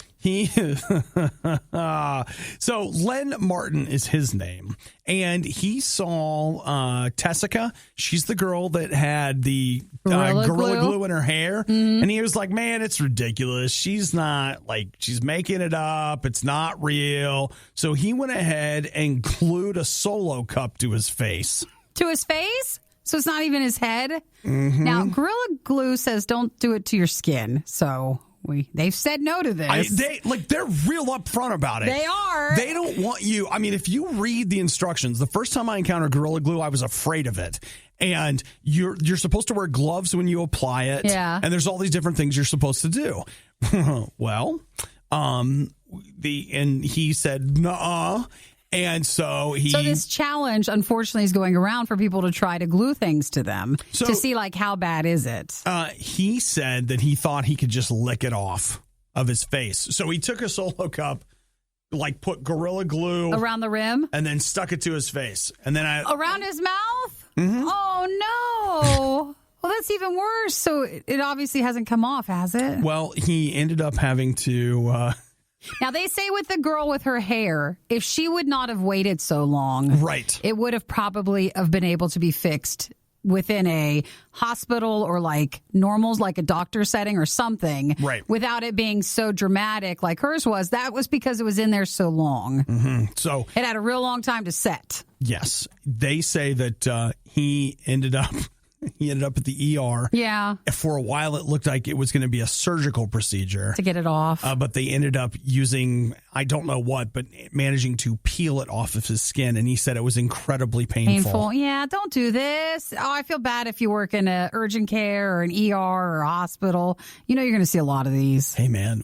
So Len Martin is his name, and he saw Tessica. She's the girl that had the Gorilla Glue in her hair, and he was like, man, it's ridiculous. She's not, she's making it up. It's not real. So he went ahead and glued a Solo cup to his face. To his face? So it's not even his head? Mm-hmm. Now, Gorilla Glue says don't do it to your skin, so... They've said no to this. They're real upfront about it. They are. They don't want you. I mean, if you read the instructions, the first time I encountered Gorilla Glue, I was afraid of it. And you're supposed to wear gloves when you apply it. Yeah. And there's all these different things you're supposed to do. Well, and he said, nuh-uh. And so this challenge, unfortunately, is going around for people to try to glue things to them to see, how bad is it? He said that he thought he could just lick it off of his face. So he took a Solo cup, put Gorilla Glue around the rim, and then stuck it to his face. And then around his mouth? Mm-hmm. Oh, no. Well, that's even worse. So it obviously hasn't come off, has it? Well, he ended up having to... Now, they say with the girl with her hair, if she would not have waited so long, right, it would have probably have been able to be fixed within a hospital or normals, like a doctor setting or something, right, without it being so dramatic like hers was. That was because it was in there so long. Mm-hmm. So it had a real long time to set. Yes. They say that he ended up at the ER. Yeah. For a while, it looked like it was going to be a surgical procedure to get it off. But they ended up using, I don't know what, but managing to peel it off of his skin. And he said it was incredibly painful. Yeah, don't do this. Oh, I feel bad if you work in a urgent care or an ER or a hospital. You're going to see a lot of these. Hey, man.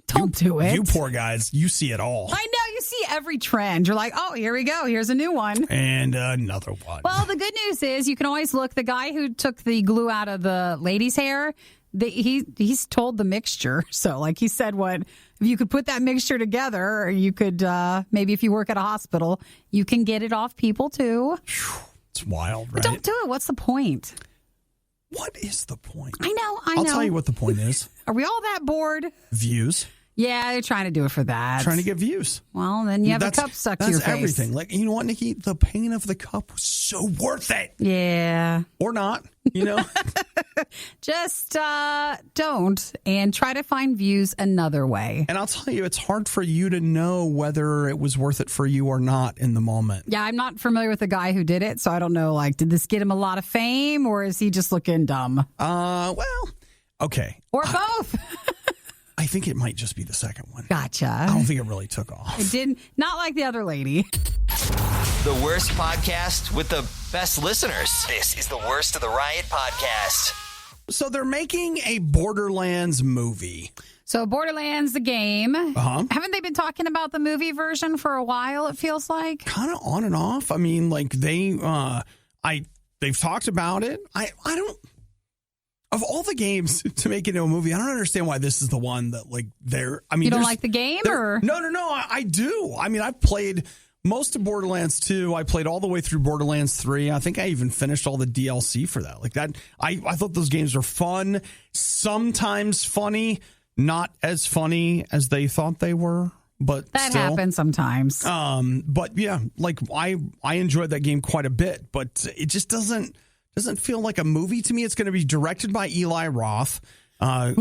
Don't do it. You poor guys, you see it all. I know. You see every trend. You're like, oh, here we go. Here's a new one. And another one. Well, the good news is you can always look. The guy who took the glue out of the lady's hair, he's told the mixture. So, he said, if you could put that mixture together, or you could, maybe if you work at a hospital, you can get it off people, too. It's wild, right? But don't do it. What's the point? What is the point? I know. I'll tell you what the point is. Are we all that bored? Views. Yeah, they're trying to do it for that. Trying to get views. Well, then you have a cup stuck to your face. That's everything. You know what, Nikki? The pain of the cup was so worth it. Yeah. Or not, Just don't, and try to find views another way. And I'll tell you, it's hard for you to know whether it was worth it for you or not in the moment. Yeah, I'm not familiar with the guy who did it, so I don't know, did this get him a lot of fame, or is he just looking dumb? Well, okay. Or both. I think it might just be the second one. Gotcha. I don't think it really took off. It didn't. Not like the other lady. The worst podcast with the best listeners. This is the Worst of the Riot podcast. So they're making a Borderlands movie. So Borderlands, the game. Uh-huh. Haven't they been talking about the movie version for a while, it feels like? Kind of on and off. I mean, they've talked about it. I don't... Of all the games to make into a movie, I don't understand why this is the one that they're. I mean, you don't like the game, or no? I do. I mean, I've played most of Borderlands 2. I played all the way through Borderlands 3. I think I even finished all the DLC for that. I thought those games were fun. Sometimes funny, not as funny as they thought they were, but that still happens sometimes. But yeah, I enjoyed that game quite a bit, but it just doesn't feel like a movie to me. It's going to be directed by Eli Roth. That's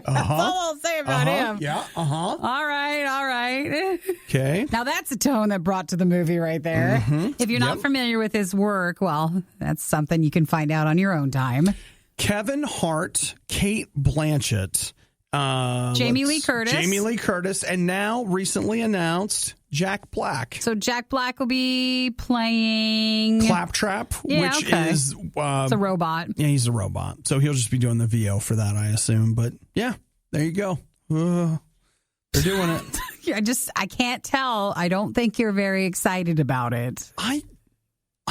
all I'll say about him. Yeah. All right. Okay. Now that's a tone that brought to the movie right there. Mm-hmm. If you're not familiar with his work, well, that's something you can find out on your own time. Kevin Hart, Cate Blanchett, Jamie Lee Curtis, and now recently announced Jack Black. So Jack Black will be playing Claptrap, which is it's a robot. Yeah, he's a robot. So he'll just be doing the VO for that, I assume. But yeah, There you go. They're doing it. I can't tell. I don't think you're very excited about it. I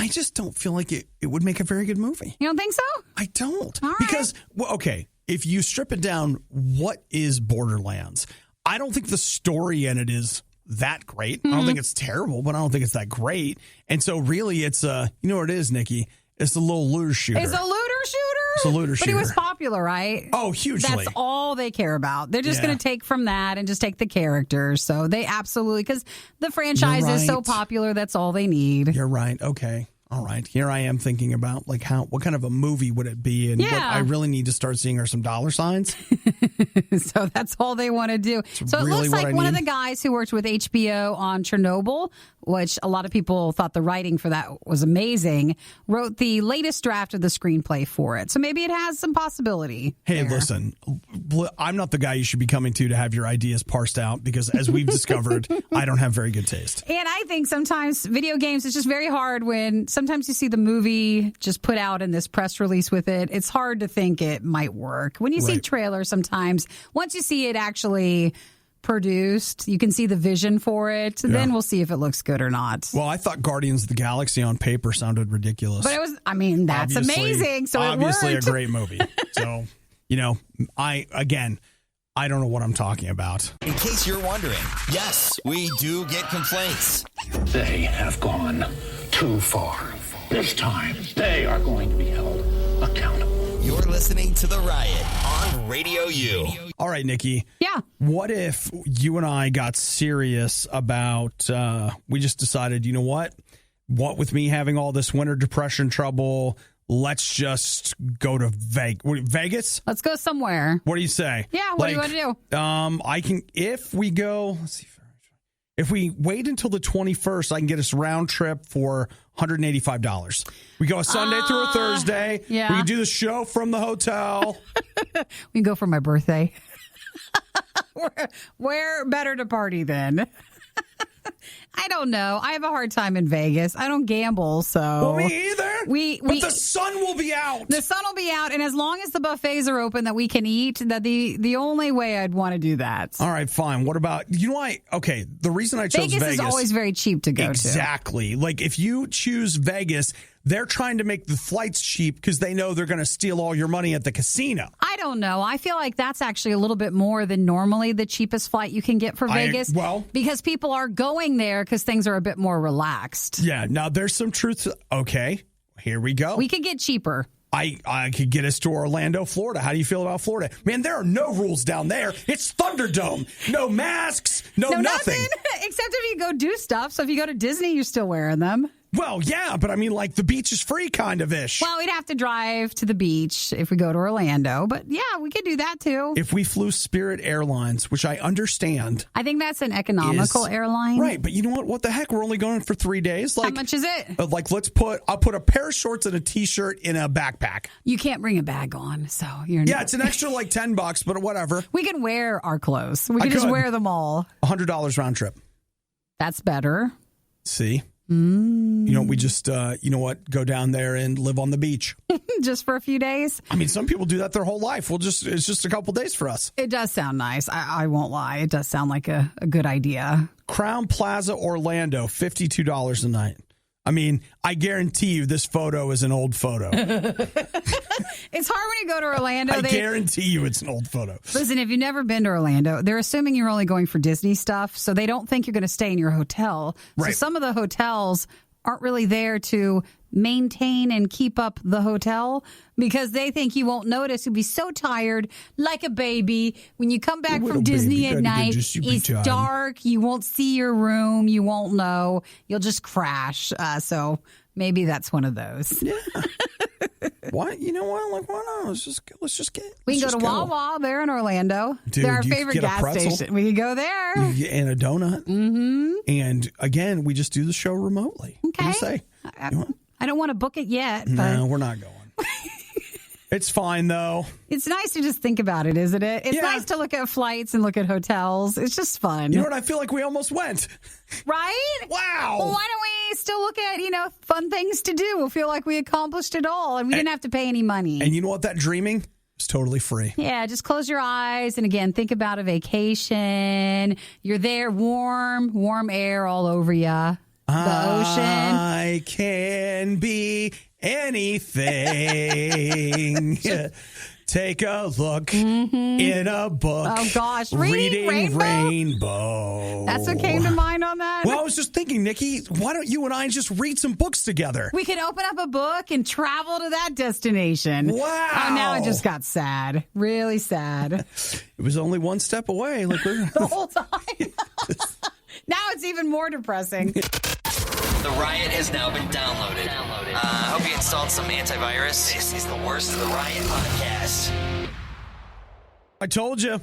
just don't feel like it would make a very good movie. You don't think so? I don't. All right. Because, well, okay, if you strip it down, what is Borderlands? I don't think the story in it is that great. I don't think it's terrible, but I don't think it's that great. And so really it's you know what it is, Nikki? It's a little looter shooter. It's a looter shooter? It's a looter shooter. But it was popular, right? Oh, hugely. That's all they care about. They're just going to take from that and just take the characters. So they absolutely, because the franchise is so popular, that's all they need. You're right. Okay. All right. Here I am thinking about like what kind of a movie would it be? And what I really need to start seeing are some dollar signs. So that's all they want to do. So it looks like one of the guys who worked with HBO on Chernobyl, which a lot of people thought the writing for that was amazing, wrote the latest draft of the screenplay for it. So maybe it has some possibility. Hey, listen, I'm not the guy you should be coming to have your ideas parsed out because as we've discovered, I don't have very good taste. And I think sometimes video games, it's just very hard when sometimes you see the movie just put out in this press release with it. It's hard to think it might work. When you see trailers sometimes, once you see it actually produced, you can see the vision for it. Then we'll see if it looks good or not. Well, I thought Guardians of the Galaxy on paper sounded ridiculous. But it was, that's amazing. So obviously it worked. A great movie. So, I don't know what I'm talking about. In case you're wondering, yes, we do get complaints. They have gone too far. This time, they are going to be held accountable. You're listening to The Riot on Radio U. All right, Nikki. Yeah. What if you and I got serious about, we just decided, you know what? What with me having all this winter depression trouble, let's just go to Vegas? Let's go somewhere. What do you say? Yeah, what do you want to do? If we wait until the 21st, I can get us round trip for $185. We go a Sunday through a Thursday. Yeah. We can do the show from the hotel. We can go for my birthday. Where better to party then? I don't know. I have a hard time in Vegas. I don't gamble, so. Well, me either. But the sun will be out. The sun will be out, and as long as the buffets are open that we can eat, that the only way I'd want to do that. All right, fine. What about, the reason I chose Vegas is always very cheap to go to. Exactly. Like, if you choose Vegas, they're trying to make the flights cheap because they know they're going to steal all your money at the casino. I don't know. I feel like that's actually a little bit more than normally the cheapest flight you can get for Vegas. Because people are going there because things are a bit more relaxed. Yeah. Now, there's some truth. Okay. Here we go. We could get cheaper. I could get us to Orlando, Florida. How do you feel about Florida? Man, there are no rules down there. It's Thunderdome. No masks. No nothing. Except if you go do stuff. So if you go to Disney, you're still wearing them. Well, yeah, but I mean, like, the beach is free kind of ish. Well, we'd have to drive to the beach if we go to Orlando. But yeah, we could do that too. If we flew Spirit Airlines, which I understand. I think that's an economical airline. Right, but you know what? What the heck? We're only going for 3 days. Like, how much is it? I'll put a pair of shorts and a T-shirt in a backpack. You can't bring a bag on, so you're Yeah, it's an extra like $10, but whatever. We can wear our clothes. We can just wear them all. $100 round trip. That's better. See? We just, go down there and live on the beach. Just for a few days? I mean, some people do that their whole life. It's just a couple days for us. It does sound nice. I won't lie. It does sound like a good idea. Crown Plaza, Orlando, $52 a night. I mean, I guarantee you this photo is an old photo. It's hard when you go to Orlando. I guarantee you it's an old photo. Listen, if you've never been to Orlando, they're assuming you're only going for Disney stuff, so they don't think you're going to stay in your hotel. Right. So some of the hotels aren't really there to maintain and keep up the hotel because they think you won't notice. You'll be so tired, like a baby. When you come back from Disney at night, it's dark. You won't see your room. You won't know. You'll just crash. So maybe that's one of those. Yeah. Why? You know what? Like, why not? Let's just get. We can go to Wawa there in Orlando. Dude, they're our favorite gas station. We can go there. And a donut. Mm-hmm. And again, we just do the show remotely. Okay. What do you say? I don't want to book it yet. No, we're not going. It's fine, though. It's nice to just think about it, isn't it? It's nice to look at flights and look at hotels. It's just fun. You know what? I feel like we almost went. Right? Wow. Well, why don't we still look at, fun things to do? We'll feel like we accomplished it all and we didn't have to pay any money. And you know what that dreaming It's totally free. Yeah, just close your eyes. And again, think about a vacation. You're there, warm air all over you. The ocean. I can be anything. Take a look in a book. Oh, gosh. Reading Rainbow. That's what came to mind on that? Well, I was just thinking, Nikki, why don't you and I just read some books together? We could open up a book and travel to that destination. Wow. Oh, now it just got sad. Really sad. It was only one step away. Look, The whole time. Now it's even more depressing. The Riot has now been downloaded. I hope you installed some antivirus. This is the worst of the Riot podcast. I told you,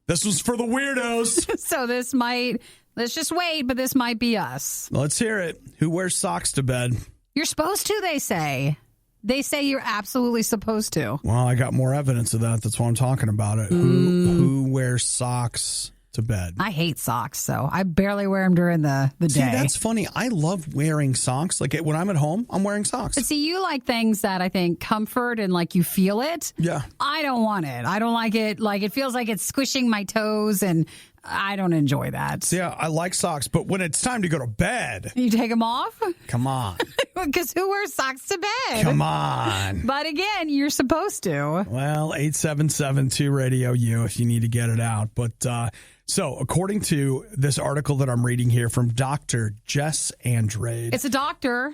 this was for the weirdos. So let's just wait, but this might be us. Let's hear it. Who wears socks to bed? You're supposed to, they say. They say you're absolutely supposed to. Well, I got more evidence of that. That's why I'm talking about it. Who wears socks to bed? I hate socks, so I barely wear them during the day. See, that's funny. I love wearing socks. Like when I'm at home, I'm wearing socks. But see, you like things that I think comfort and like you feel it. Yeah. I don't want it. I don't like it. Like it feels like it's squishing my toes, and I don't enjoy that. Yeah, I like socks, but when it's time to go to bed, You take them off? come on. Because who wears socks to bed? Come on. But again, you're supposed to. Well, 877-2-RADIO-U if you need to get it out. But so according to this article that I'm reading here from Dr. Jess Andrade. It's a doctor.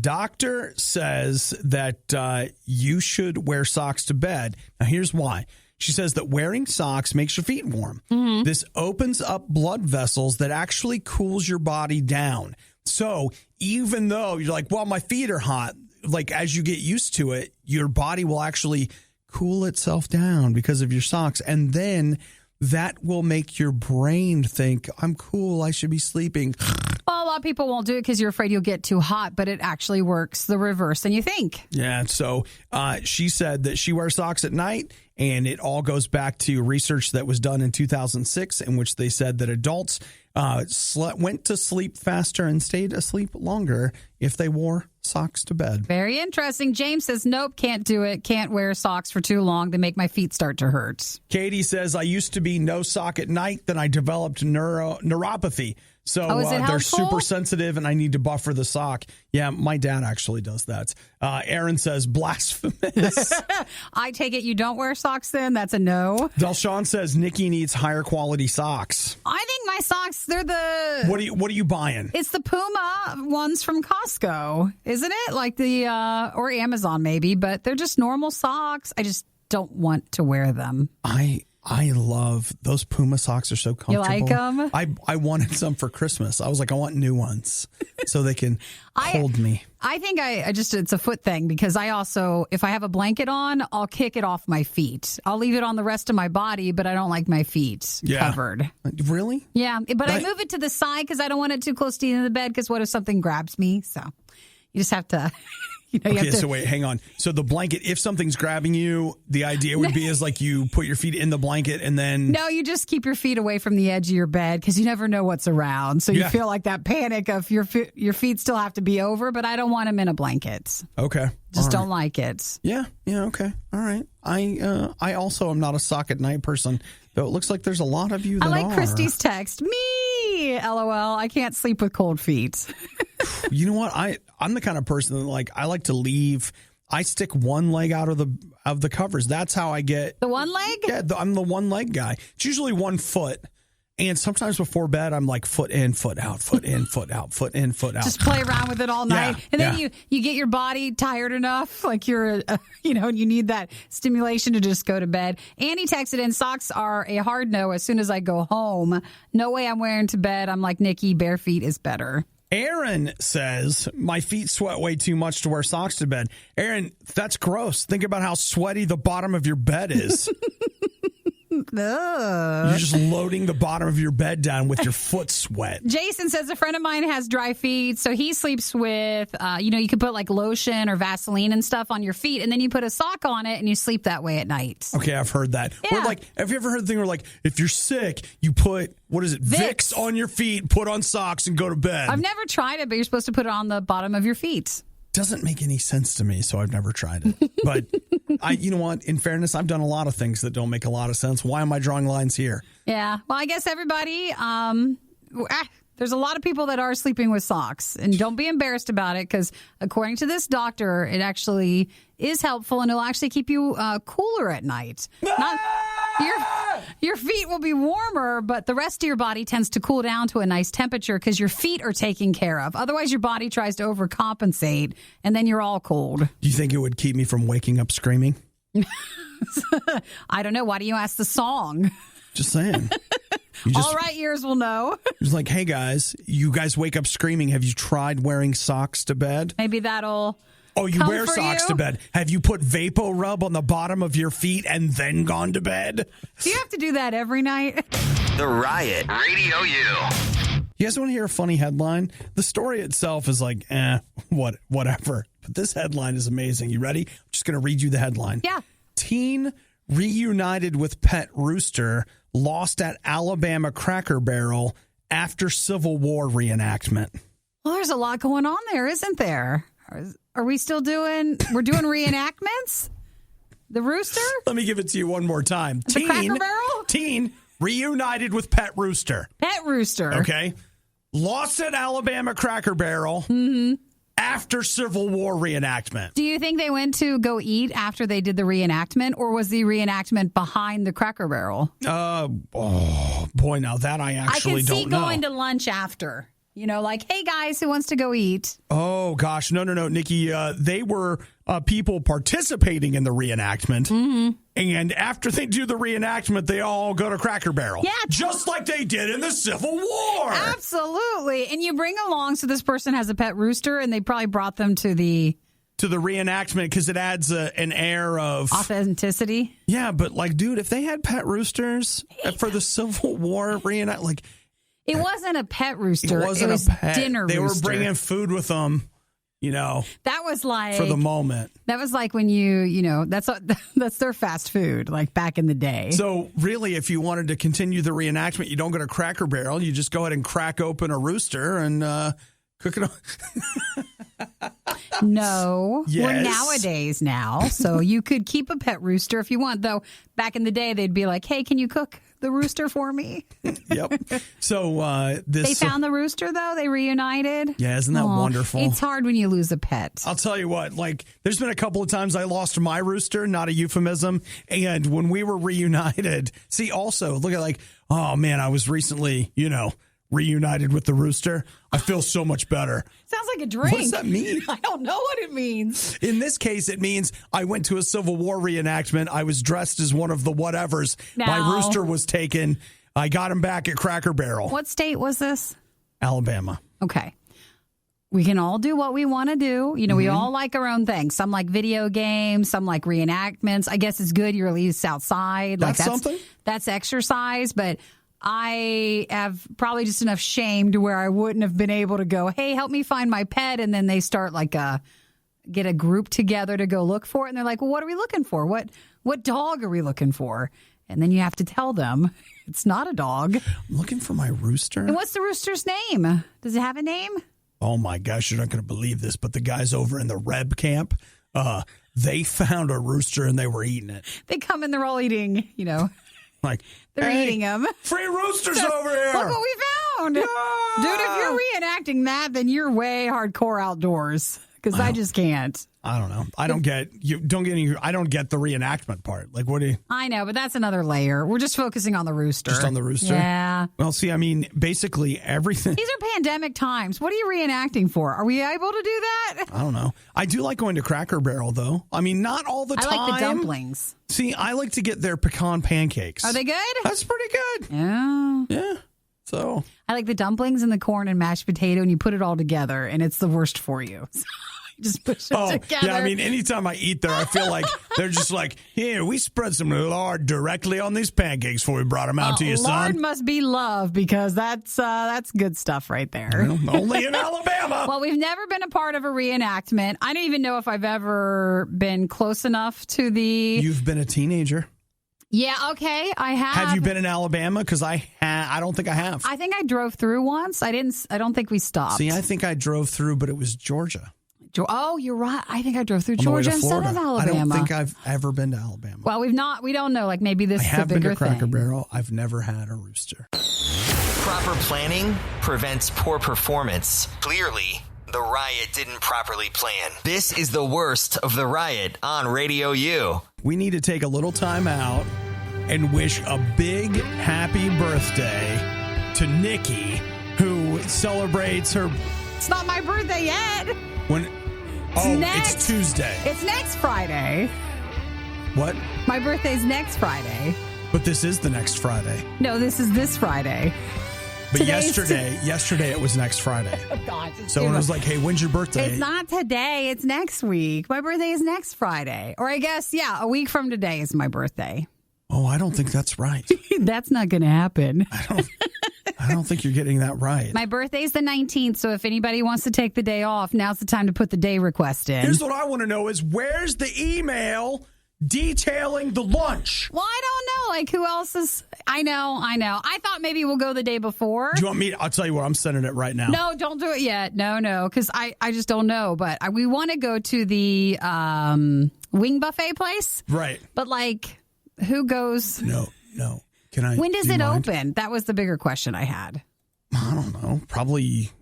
Doctor says that you should wear socks to bed. Now, here's why. She says that wearing socks makes your feet warm. Mm-hmm. This opens up blood vessels that actually cools your body down. So even though you're like, well, my feet are hot, like as you get used to it, your body will actually cool itself down because of your socks. And then that will make your brain think, I'm cool, I should be sleeping. Well, a lot of people won't do it because you're afraid you'll get too hot, but it actually works the reverse than you think. Yeah, so she said that she wears socks at night, and it all goes back to research that was done in 2006 in which they said that adults went to sleep faster and stayed asleep longer if they wore socks to bed. Very interesting. James says, nope, can't do it. Can't wear socks for too long. They make my feet start to hurt. Katie says, I used to be no sock at night, then I developed neuropathy. So they're super sensitive, and I need to buffer the sock. Yeah, my dad actually does that. Aaron says, blasphemous. I take it you don't wear socks then? That's a no. Delshawn says, Nikki needs higher quality socks. I think my socks, they're the... What are you buying? It's the Puma ones from Costco, isn't it? Like the, or Amazon maybe, but they're just normal socks. I just don't want to wear them. I love those Puma socks. Are so comfortable. You like them? I wanted some for Christmas. I was like, I want new ones so they can hold me. I think I just, it's a foot thing because I also, if I have a blanket on, I'll kick it off my feet. I'll leave it on the rest of my body, but I don't like my feet covered. Really? Yeah. But I move it to the side because I don't want it too close to the end of the bed because what if something grabs me? So you just have to... So wait, hang on. So the blanket, if something's grabbing you, the idea would be is like you put your feet in the blanket and then... No, you just keep your feet away from the edge of your bed because you never know what's around. So you feel like that panic of your feet still have to be over, but I don't want them in a blanket. Okay. Just don't like it. Yeah, okay. All right. I also am not a sock at night person, though it looks like there's a lot of you that are. I like Christy's text. Me! LOL. I can't sleep with cold feet. You know what? I'm the kind of person that like I like to leave. I stick one leg out of the covers. That's how I get the one leg. Yeah, I'm the one leg guy. It's usually 1 foot, and sometimes before bed I'm like foot in, foot out, foot in, foot out, foot in, foot out. Just play around with it all night, and then you get your body tired enough, like you're you need that stimulation to just go to bed. Annie texted in, socks are a hard no. As soon as I go home, no way I'm wearing to bed. I'm like Nikki, bare feet is better. Aaron says, my feet sweat way too much to wear socks to bed. Aaron, that's gross. Think about how sweaty the bottom of your bed is. You're just loading the bottom of your bed down with your foot sweat. Jason says a friend of mine has dry feet, so he sleeps with, you could put like lotion or Vaseline and stuff on your feet, and then you put a sock on it and you sleep that way at night. Okay, I've heard that. Yeah. Or like, have you ever heard the thing where like, if you're sick, you put, Vicks on your feet, put on socks, and go to bed? I've never tried it, but you're supposed to put it on the bottom of your feet. Doesn't make any sense to me, so I've never tried it. But you know what? In fairness, I've done a lot of things that don't make a lot of sense. Why am I drawing lines here? Yeah. Well, I guess everybody, there's a lot of people that are sleeping with socks, and don't be embarrassed about it because according to this doctor, it actually is helpful and it'll actually keep you cooler at night. Your feet will be warmer, but the rest of your body tends to cool down to a nice temperature because your feet are taken care of. Otherwise, your body tries to overcompensate, and then you're all cold. Do you think it would keep me from waking up screaming? I don't know. Why do you ask the song? Just saying. All right, ears will know. It's like, hey, guys, you guys wake up screaming. Have you tried wearing socks to bed? Maybe that'll... Oh, you wear socks to bed. Have you put Vapo Rub on the bottom of your feet and then gone to bed? Do you have to do that every night? The Riot Radio U. You guys want to hear a funny headline? The story itself is like, whatever. But this headline is amazing. You ready? I'm just going to read you the headline. Yeah. Teen reunited with pet rooster, lost at Alabama Cracker Barrel after Civil War reenactment. Well, there's a lot going on there, isn't there? Are we still doing reenactments? The rooster? Let me give it to you one more time. The Cracker Barrel? Teen reunited with pet rooster. Pet rooster. Okay. Lost at Alabama Cracker Barrel after Civil War reenactment. Do you think they went to go eat after they did the reenactment, or was the reenactment behind the Cracker Barrel? Oh, boy, now that I actually don't know. I can see going to lunch after. You know, like, hey, guys, who wants to go eat? Oh, gosh. No, Nikki. They were people participating in the reenactment. Mm-hmm. And after they do the reenactment, they all go to Cracker Barrel. Yeah. Just like they did in the Civil War. Absolutely. And you bring along, so this person has a pet rooster, and they probably brought them to the reenactment because it adds an air of authenticity. Yeah, but like, dude, if they had pet roosters for the Civil War reenact, like... It wasn't a pet rooster. It wasn't was a pet. Dinner they rooster. Were bringing food with them, you know. That was like for the moment. That was like when you know, that's their fast food, like back in the day. So really, if you wanted to continue the reenactment, you don't go to Cracker Barrel. You just go ahead and crack open a rooster and cook it on. No, yes. We're nowadays now, so you could keep a pet rooster if you want. Though back in the day, they'd be like, "Hey, can you cook the rooster for me?" Yep. So they found the rooster though. They reunited. Yeah, isn't that wonderful? It's hard when you lose a pet. I'll tell you what. Like, there's been a couple of times I lost my rooster. Not a euphemism. And when we were reunited, see, also look at like, oh man, I was recently, reunited with the rooster. I feel so much better. Sounds like a drink. What does that mean? I don't know what it means. In this case, it means I went to a Civil War reenactment. I was dressed as one of the whatevers. Now, my rooster was taken. I got him back at Cracker Barrel. What state was this? Alabama. Okay. We can all do what we want to do. We all like our own things. Some like video games. Some like reenactments. I guess it's good you're at least outside. That's something. That's exercise, but I have probably just enough shame to where I wouldn't have been able to go, hey, help me find my pet. And then they start get a group together to go look for it. And they're like, well, what are we looking for? What dog are we looking for? And then you have to tell them it's not a dog. I'm looking for my rooster. And what's the rooster's name? Does it have a name? Oh, my gosh, you're not going to believe this, but the guys over in the Reb camp, they found a rooster and they were eating it. They come and they're all eating, Like, they're eating them. Free roosters over here. Look what we found. Yeah. Dude, if you're reenacting that, then you're way hardcore outdoors. Because I just can't. I don't know. I don't get the reenactment part. Like, what do you? I know, but that's another layer. We're just focusing on the rooster. Just on the rooster? Yeah. Well, see, I mean, basically everything. These are pandemic times. What are you reenacting for? Are we able to do that? I don't know. I do like going to Cracker Barrel, though. I mean, not all the time. I like the dumplings. See, I like to get their pecan pancakes. Are they good? That's pretty good. Yeah. Yeah. So I like the dumplings and the corn and mashed potato, and you put it all together, and it's the worst for you. Just push it together. Yeah, I mean, anytime I eat there, I feel like they're just like, here, we spread some lard directly on these pancakes before we brought them out to you, son. Lard must be love because that's good stuff right there. Well, only in Alabama. Well, we've never been a part of a reenactment. I don't even know if I've ever been close enough to the... You've been a teenager. Yeah, okay, I have. Have you been in Alabama? Because I don't think I have. I think I drove through once. I don't think we stopped. See, I think I drove through, but it was Georgia. Oh, you're right. I think I drove through On the way Georgia to instead Florida. of Alabama. I don't think I've ever been to Alabama. Well, we don't know. Like maybe this I is a have been bigger to Cracker thing. Barrel. I've never had a rooster. Proper planning prevents poor performance. Clearly, the Riot didn't properly plan. This is the worst of the Riot on Radio U. We need to take a little time out and wish a big happy birthday to Nikki, who celebrates her... It's not my birthday yet. It's Tuesday. It's next Friday. What? My birthday's next Friday. But this is the next Friday. No, this is this Friday. But yesterday it was next Friday. Oh, God. So when it was like, hey, when's your birthday? It's not today. It's next week. My birthday is next Friday. Or I guess, a week from today is my birthday. Oh, I don't think that's right. That's not going to happen. I don't think you're getting that right. My birthday's the 19th, so if anybody wants to take the day off, now's the time to put the day request in. Here's what I want to know is, where's the email detailing the lunch? Well, I don't know. Like, who else is... I know. I thought maybe we'll go the day before. Do you want me... I'll tell you what, I'm sending it right now. No, don't do it yet. No, because I just don't know. But we want to go to the wing buffet place. Right. But, like, who goes... No. Can I... When does it open? That was the bigger question I had. I don't know. Probably,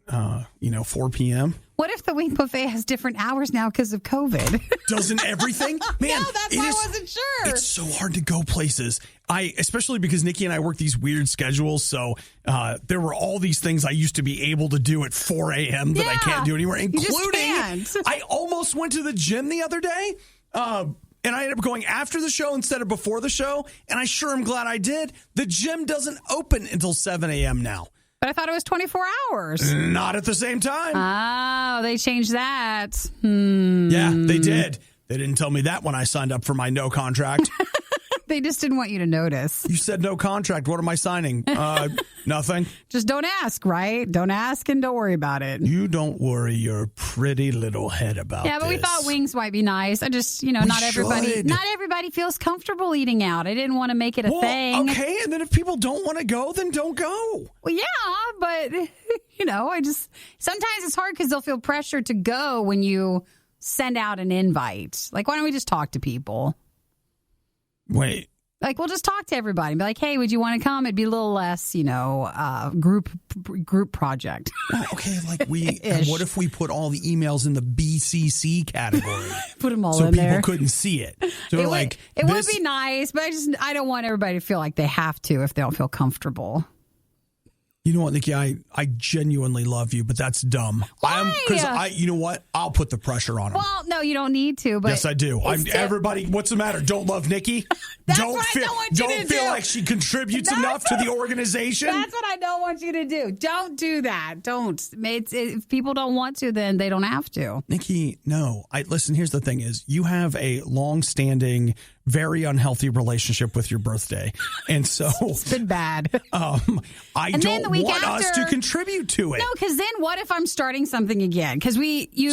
4 p.m. What if the wing buffet has different hours now because of COVID? Doesn't everything? Man, no, that's why I wasn't sure. It's so hard to go places. Especially because Nikki and I work these weird schedules. So there were all these things I used to be able to do at 4 a.m. that I can't do anymore, including I almost went to the gym the other day. And I ended up going after the show instead of before the show. And I sure am glad I did. The gym doesn't open until 7 a.m. now. But I thought it was 24 hours. Not at the same time. Oh, they changed that. Yeah, they did. They didn't tell me that when I signed up for my no contract. They just didn't want you to notice. You said no contract. What am I signing? Nothing. Just don't ask, right? Don't ask and don't worry about it. You don't worry your pretty little head about this. Yeah, but we thought wings might be nice. I just, not everybody feels comfortable eating out. I didn't want to make it a thing. Okay, and then if people don't want to go, then don't go. Well, yeah, but, sometimes it's hard because they'll feel pressure to go when you send out an invite. Like, why don't we just talk to people? Wait. Like, we'll just talk to everybody and be like, hey, would you want to come? It'd be a little less, group project. Well, okay, what if we put all the emails in the BCC category? Put them all so in there. So people couldn't see it. So it would be nice, but I don't want everybody to feel like they have to if they don't feel comfortable. You know what, Nikki? I genuinely love you, but that's dumb. Why? Because you know what? I'll put the pressure on him. Well, no, you don't need to. But yes, I do. Everybody, what's the matter? Don't love Nikki? Don't feel like she contributes enough to the organization? That's what I don't want you to do. Don't do that. Don't. If people don't want to, then they don't have to. Nikki, no. Listen, here's the thing is, you have a long-standing, very unhealthy relationship with your birthday. And so... It's been bad. I don't want us to contribute to it. No, because then what if I'm starting something again? Because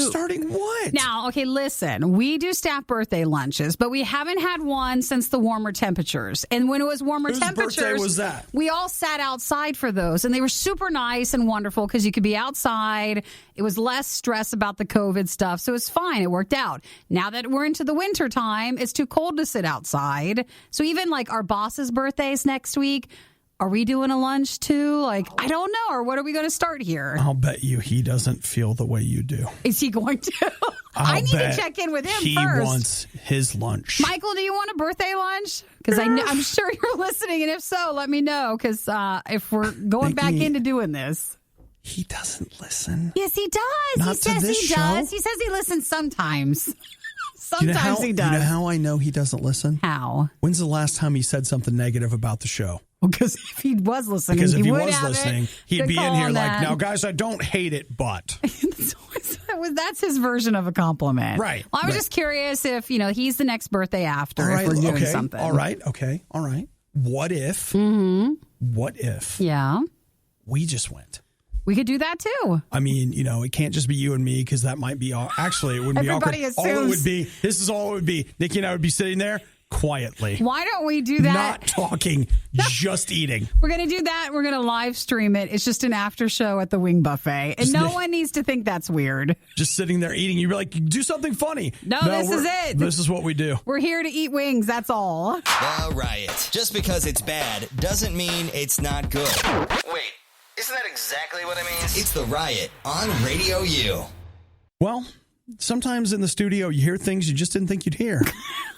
Starting what? Now, okay, listen. We do staff birthday lunches, but we haven't had one since the warmer temperatures. And when it was warmer temperatures... Whose birthday was that? We all sat outside for those, and they were super nice and wonderful because you could be outside. It was less stress about the COVID stuff, so it's fine. It worked out. Now that we're into the winter time, it's too cold to sit outside. So even like our boss's birthday's next week, are we doing a lunch too? Like, I don't know. Or what are we going to start here? I'll bet you he doesn't feel the way you do. Is he going to? I need to check in with him he first. He wants his lunch. Michael, do you want a birthday lunch? Because I'm sure you're listening. And if so, let me know. Because if we're going back into doing this. He doesn't listen. Yes, he does. Not he says to this he show. does. He says he listens sometimes. Sometimes he does. You know how I know he doesn't listen? How? When's the last time he said something negative about the show? Because if he was listening, he'd be in here like, now, guys, I don't hate it, but. That's his version of a compliment. Right. Well, I was just curious if, he's the next birthday after if we're doing something. All right. What if? What if? Yeah. We just went. We could do that too. I mean, it can't just be you and me because that might be actually it wouldn't be awkward. Assumes. All it would be. This is all it would be. Nikki and I would be sitting there. quietly. Why don't we do that? Not talking, just eating. We're going to do that. We're going to live stream it. It's just an after show at the Wing Buffet. And no one needs to think that's weird. Just sitting there eating. You'd be like, do something funny. No, this is it. This is what we do. We're here to eat wings. That's all. The Riot. Just because it's bad doesn't mean it's not good. Wait, isn't that exactly what it means? It's The Riot on Radio U. Well, sometimes in the studio, you hear things you just didn't think you'd hear.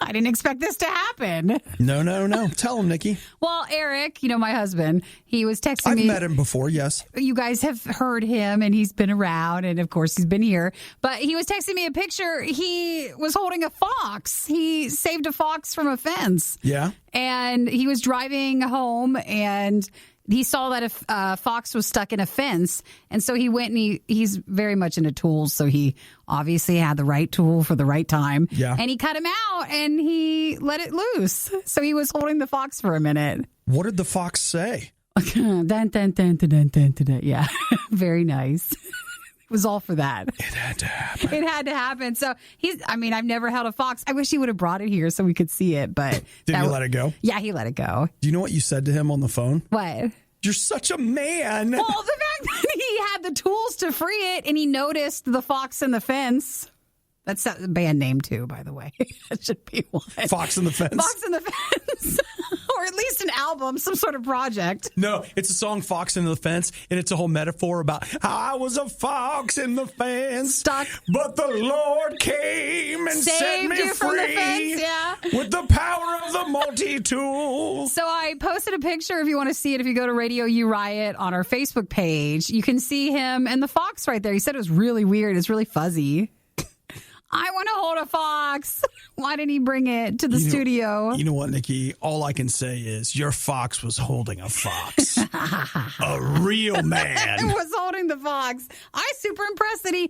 I didn't expect this to happen. No. Tell him, Nikki. Well, Erik, my husband, he was texting me. I've met him before, yes. You guys have heard him, and he's been around, and of course, he's been here. But he was texting me a picture. He was holding a fox. He saved a fox from a fence. Yeah. And he was driving home, and he saw that a fox was stuck in a fence. And so he went and he's very much into tools. So he obviously had the right tool for the right time. Yeah. And he cut him out and he let it loose. So he was holding the fox for a minute. What did the fox say? Dun, dun, dun, dun, dun, dun, dun. Yeah. Very nice. It was all for that. It had to happen. It had to happen. So I've never held a fox. I wish he would have brought it here so we could see it, but. Did he let it go? Yeah, he let it go. Do you know what you said to him on the phone? What? You're such a man. Well, the fact that he had the tools to free it and he noticed the fox in the fence. That's a band name, too, by the way. That should be one. Fox in the Fence. Fox in the Fence. Or at least an album, some sort of project. No, it's a song, Fox in the Fence, and it's a whole metaphor about how I was a fox in the fence. Stuck. But the Lord came and set me free. From the fence, yeah. With the power of the multi-tool. So I posted a picture, if you want to see it, if you go to Radio U Riot on our Facebook page, you can see him and the fox right there. He said it was really weird. It's really fuzzy. I want to hold a fox. Why didn't he bring it to the studio? You know what, Nikki? All I can say is your fox was holding a fox. A real man. Was holding the fox. I was super impressed that he,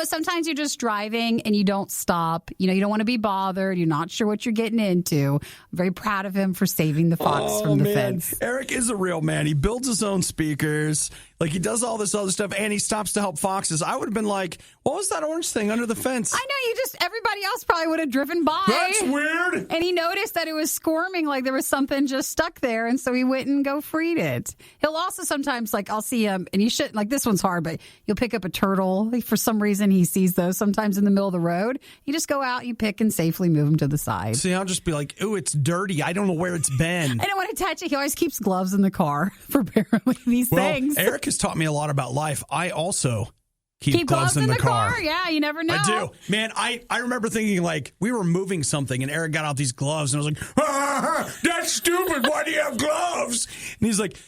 sometimes you're just driving and you don't stop. You don't want to be bothered. You're not sure what you're getting into. I'm very proud of him for saving the fox from the fence. Erik is a real man. He builds his own speakers. Like, he does all this other stuff, and he stops to help foxes. I would have been like, what was that orange thing under the fence? I know, everybody else probably would have driven by. That's weird. And he noticed that it was squirming, like there was something just stuck there, and so he went and freed it. He'll also sometimes, I'll see him, and you shouldn't, this one's hard, but you'll pick up a turtle. For some reason, he sees those sometimes in the middle of the road. You just go out, you pick, and safely move them to the side. See, I'll just be like, ooh, it's dirty. I don't know where it's been. I don't want to touch it. He always keeps gloves in the car for apparently these things. Erik has taught me a lot about life. I also keep gloves in the car. Yeah, you never know. I do. Man, I remember thinking, we were moving something, and Erik got out these gloves, and I was like, that's stupid. Why do you have gloves? And he's like,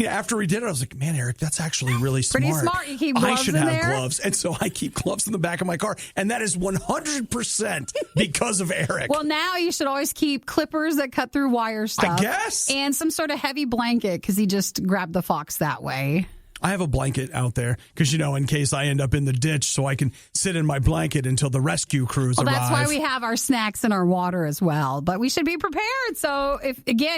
after we did it, I was like, man, Erik, that's actually really smart. Pretty smart. You keep gloves I should in have there? gloves. And so I keep gloves in the back of my car. And that is 100% because of Erik. Well, now you should always keep clippers that cut through wire stuff. I guess. And some sort of heavy blanket because he just grabbed the fox that way. I have a blanket out there because, in case I end up in the ditch, so I can sit in my blanket until the rescue crews arrive. That's why we have our snacks and our water as well. But we should be prepared. So,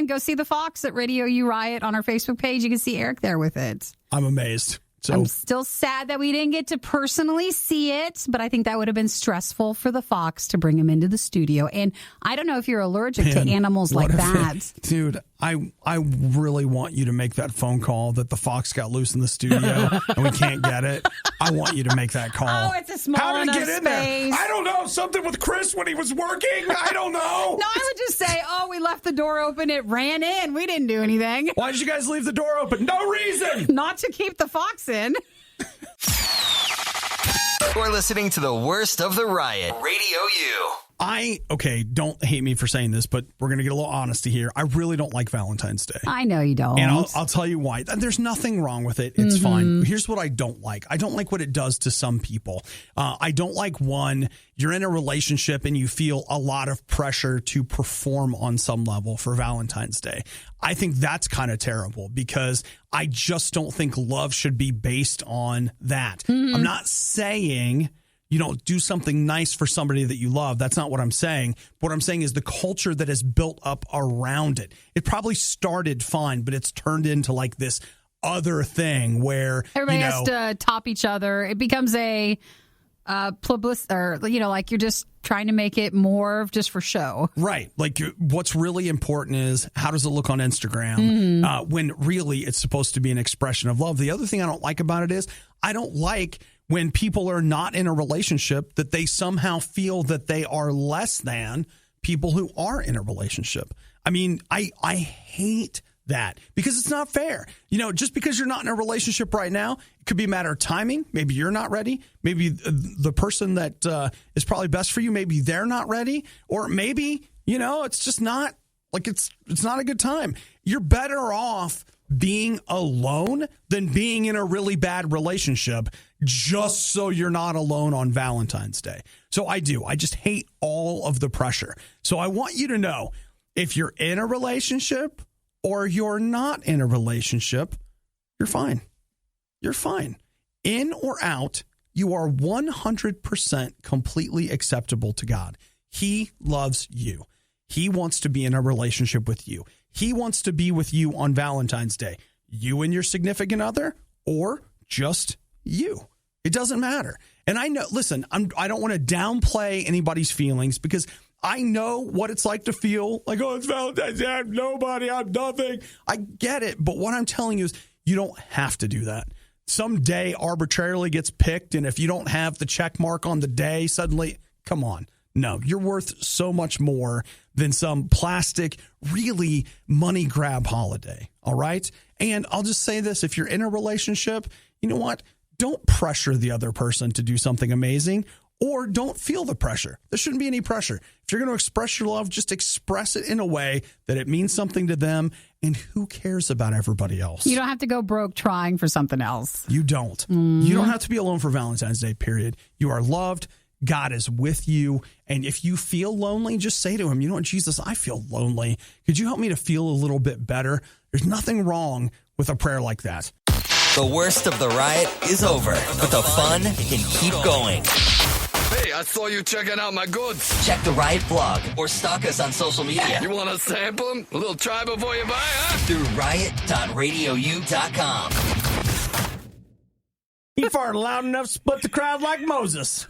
go see the fox at Radio U Riot on our Facebook page. You can see Erik there with it. I'm amazed. So, I'm still sad that we didn't get to personally see it, but I think that would have been stressful for the fox to bring him into the studio. And I don't know if you're allergic to animals like that. Dude, I really want you to make that phone call that the fox got loose in the studio and we can't get it. I want you to make that call. Oh, it's a small enough space. How did it get in there? I don't know. Something with Chris when he was working. I don't know. No, I would just say, we left the door open. It ran in. We didn't do anything. Why did you guys leave the door open? No reason. Not to keep the fox in. You're listening to the worst of the Riot. Radio U. Don't hate me for saying this, but we're going to get a little honesty here. I really don't like Valentine's Day. I know you don't. And I'll tell you why. There's nothing wrong with it. It's fine. Here's what I don't like. I don't like what it does to some people. I don't like, one, you're in a relationship and you feel a lot of pressure to perform on some level for Valentine's Day. I think that's kind of terrible because I just don't think love should be based on that. I'm not saying do something nice for somebody that you love. That's not what I'm saying. What I'm saying is the culture that has built up around it. It probably started fine, but it's turned into this other thing where everybody has to top each other. It becomes a or like you're just trying to make it more just for show. Right. Like what's really important is how does it look on Instagram when really it's supposed to be an expression of love. The other thing I don't like about it is I don't like when people are not in a relationship that they somehow feel that they are less than people who are in a relationship. I mean, I hate that because it's not fair. Just because you're not in a relationship right now, it could be a matter of timing. Maybe you're not ready. Maybe the person that is probably best for you, maybe they're not ready. Or maybe, it's just not like it's not a good time. You're better off being alone than being in a really bad relationship just so you're not alone on Valentine's Day. So I just hate all of the pressure. So I want you to know if you're in a relationship or you're not in a relationship, you're fine. You're fine. In or out, you are 100% completely acceptable to God. He loves you. He wants to be in a relationship with you. He wants to be with you on Valentine's Day. You and your significant other or just you. It doesn't matter. And I know, listen, I don't want to downplay anybody's feelings because I know what it's like to feel like, oh, it's Valentine's Day. I'm nobody. I'm nothing. I get it. But what I'm telling you is you don't have to do that. Some day arbitrarily gets picked. And if you don't have the check mark on the day, suddenly, come on. No, you're worth so much more than some plastic, really money grab holiday. All right. And I'll just say this. If you're in a relationship, you know what? Don't pressure the other person to do something amazing. Or don't feel the pressure. There shouldn't be any pressure. If you're going to express your love, just express it in a way that it means something to them. And who cares about everybody else? You don't have to go broke trying for something else. You don't. Mm-hmm. You don't have to be alone for Valentine's Day, period. You are loved. God is with you. And if you feel lonely, just say to him, you know what, Jesus, I feel lonely. Could you help me to feel a little bit better? There's nothing wrong with a prayer like that. The worst of the riot is over, but the fun can keep going. Hey, I saw you checking out my goods. Check the Riot blog or stalk us on social media. You want to sample them? A little try before you buy, huh? Through riot.radiou.com. He farted loud enough to split the crowd like Moses.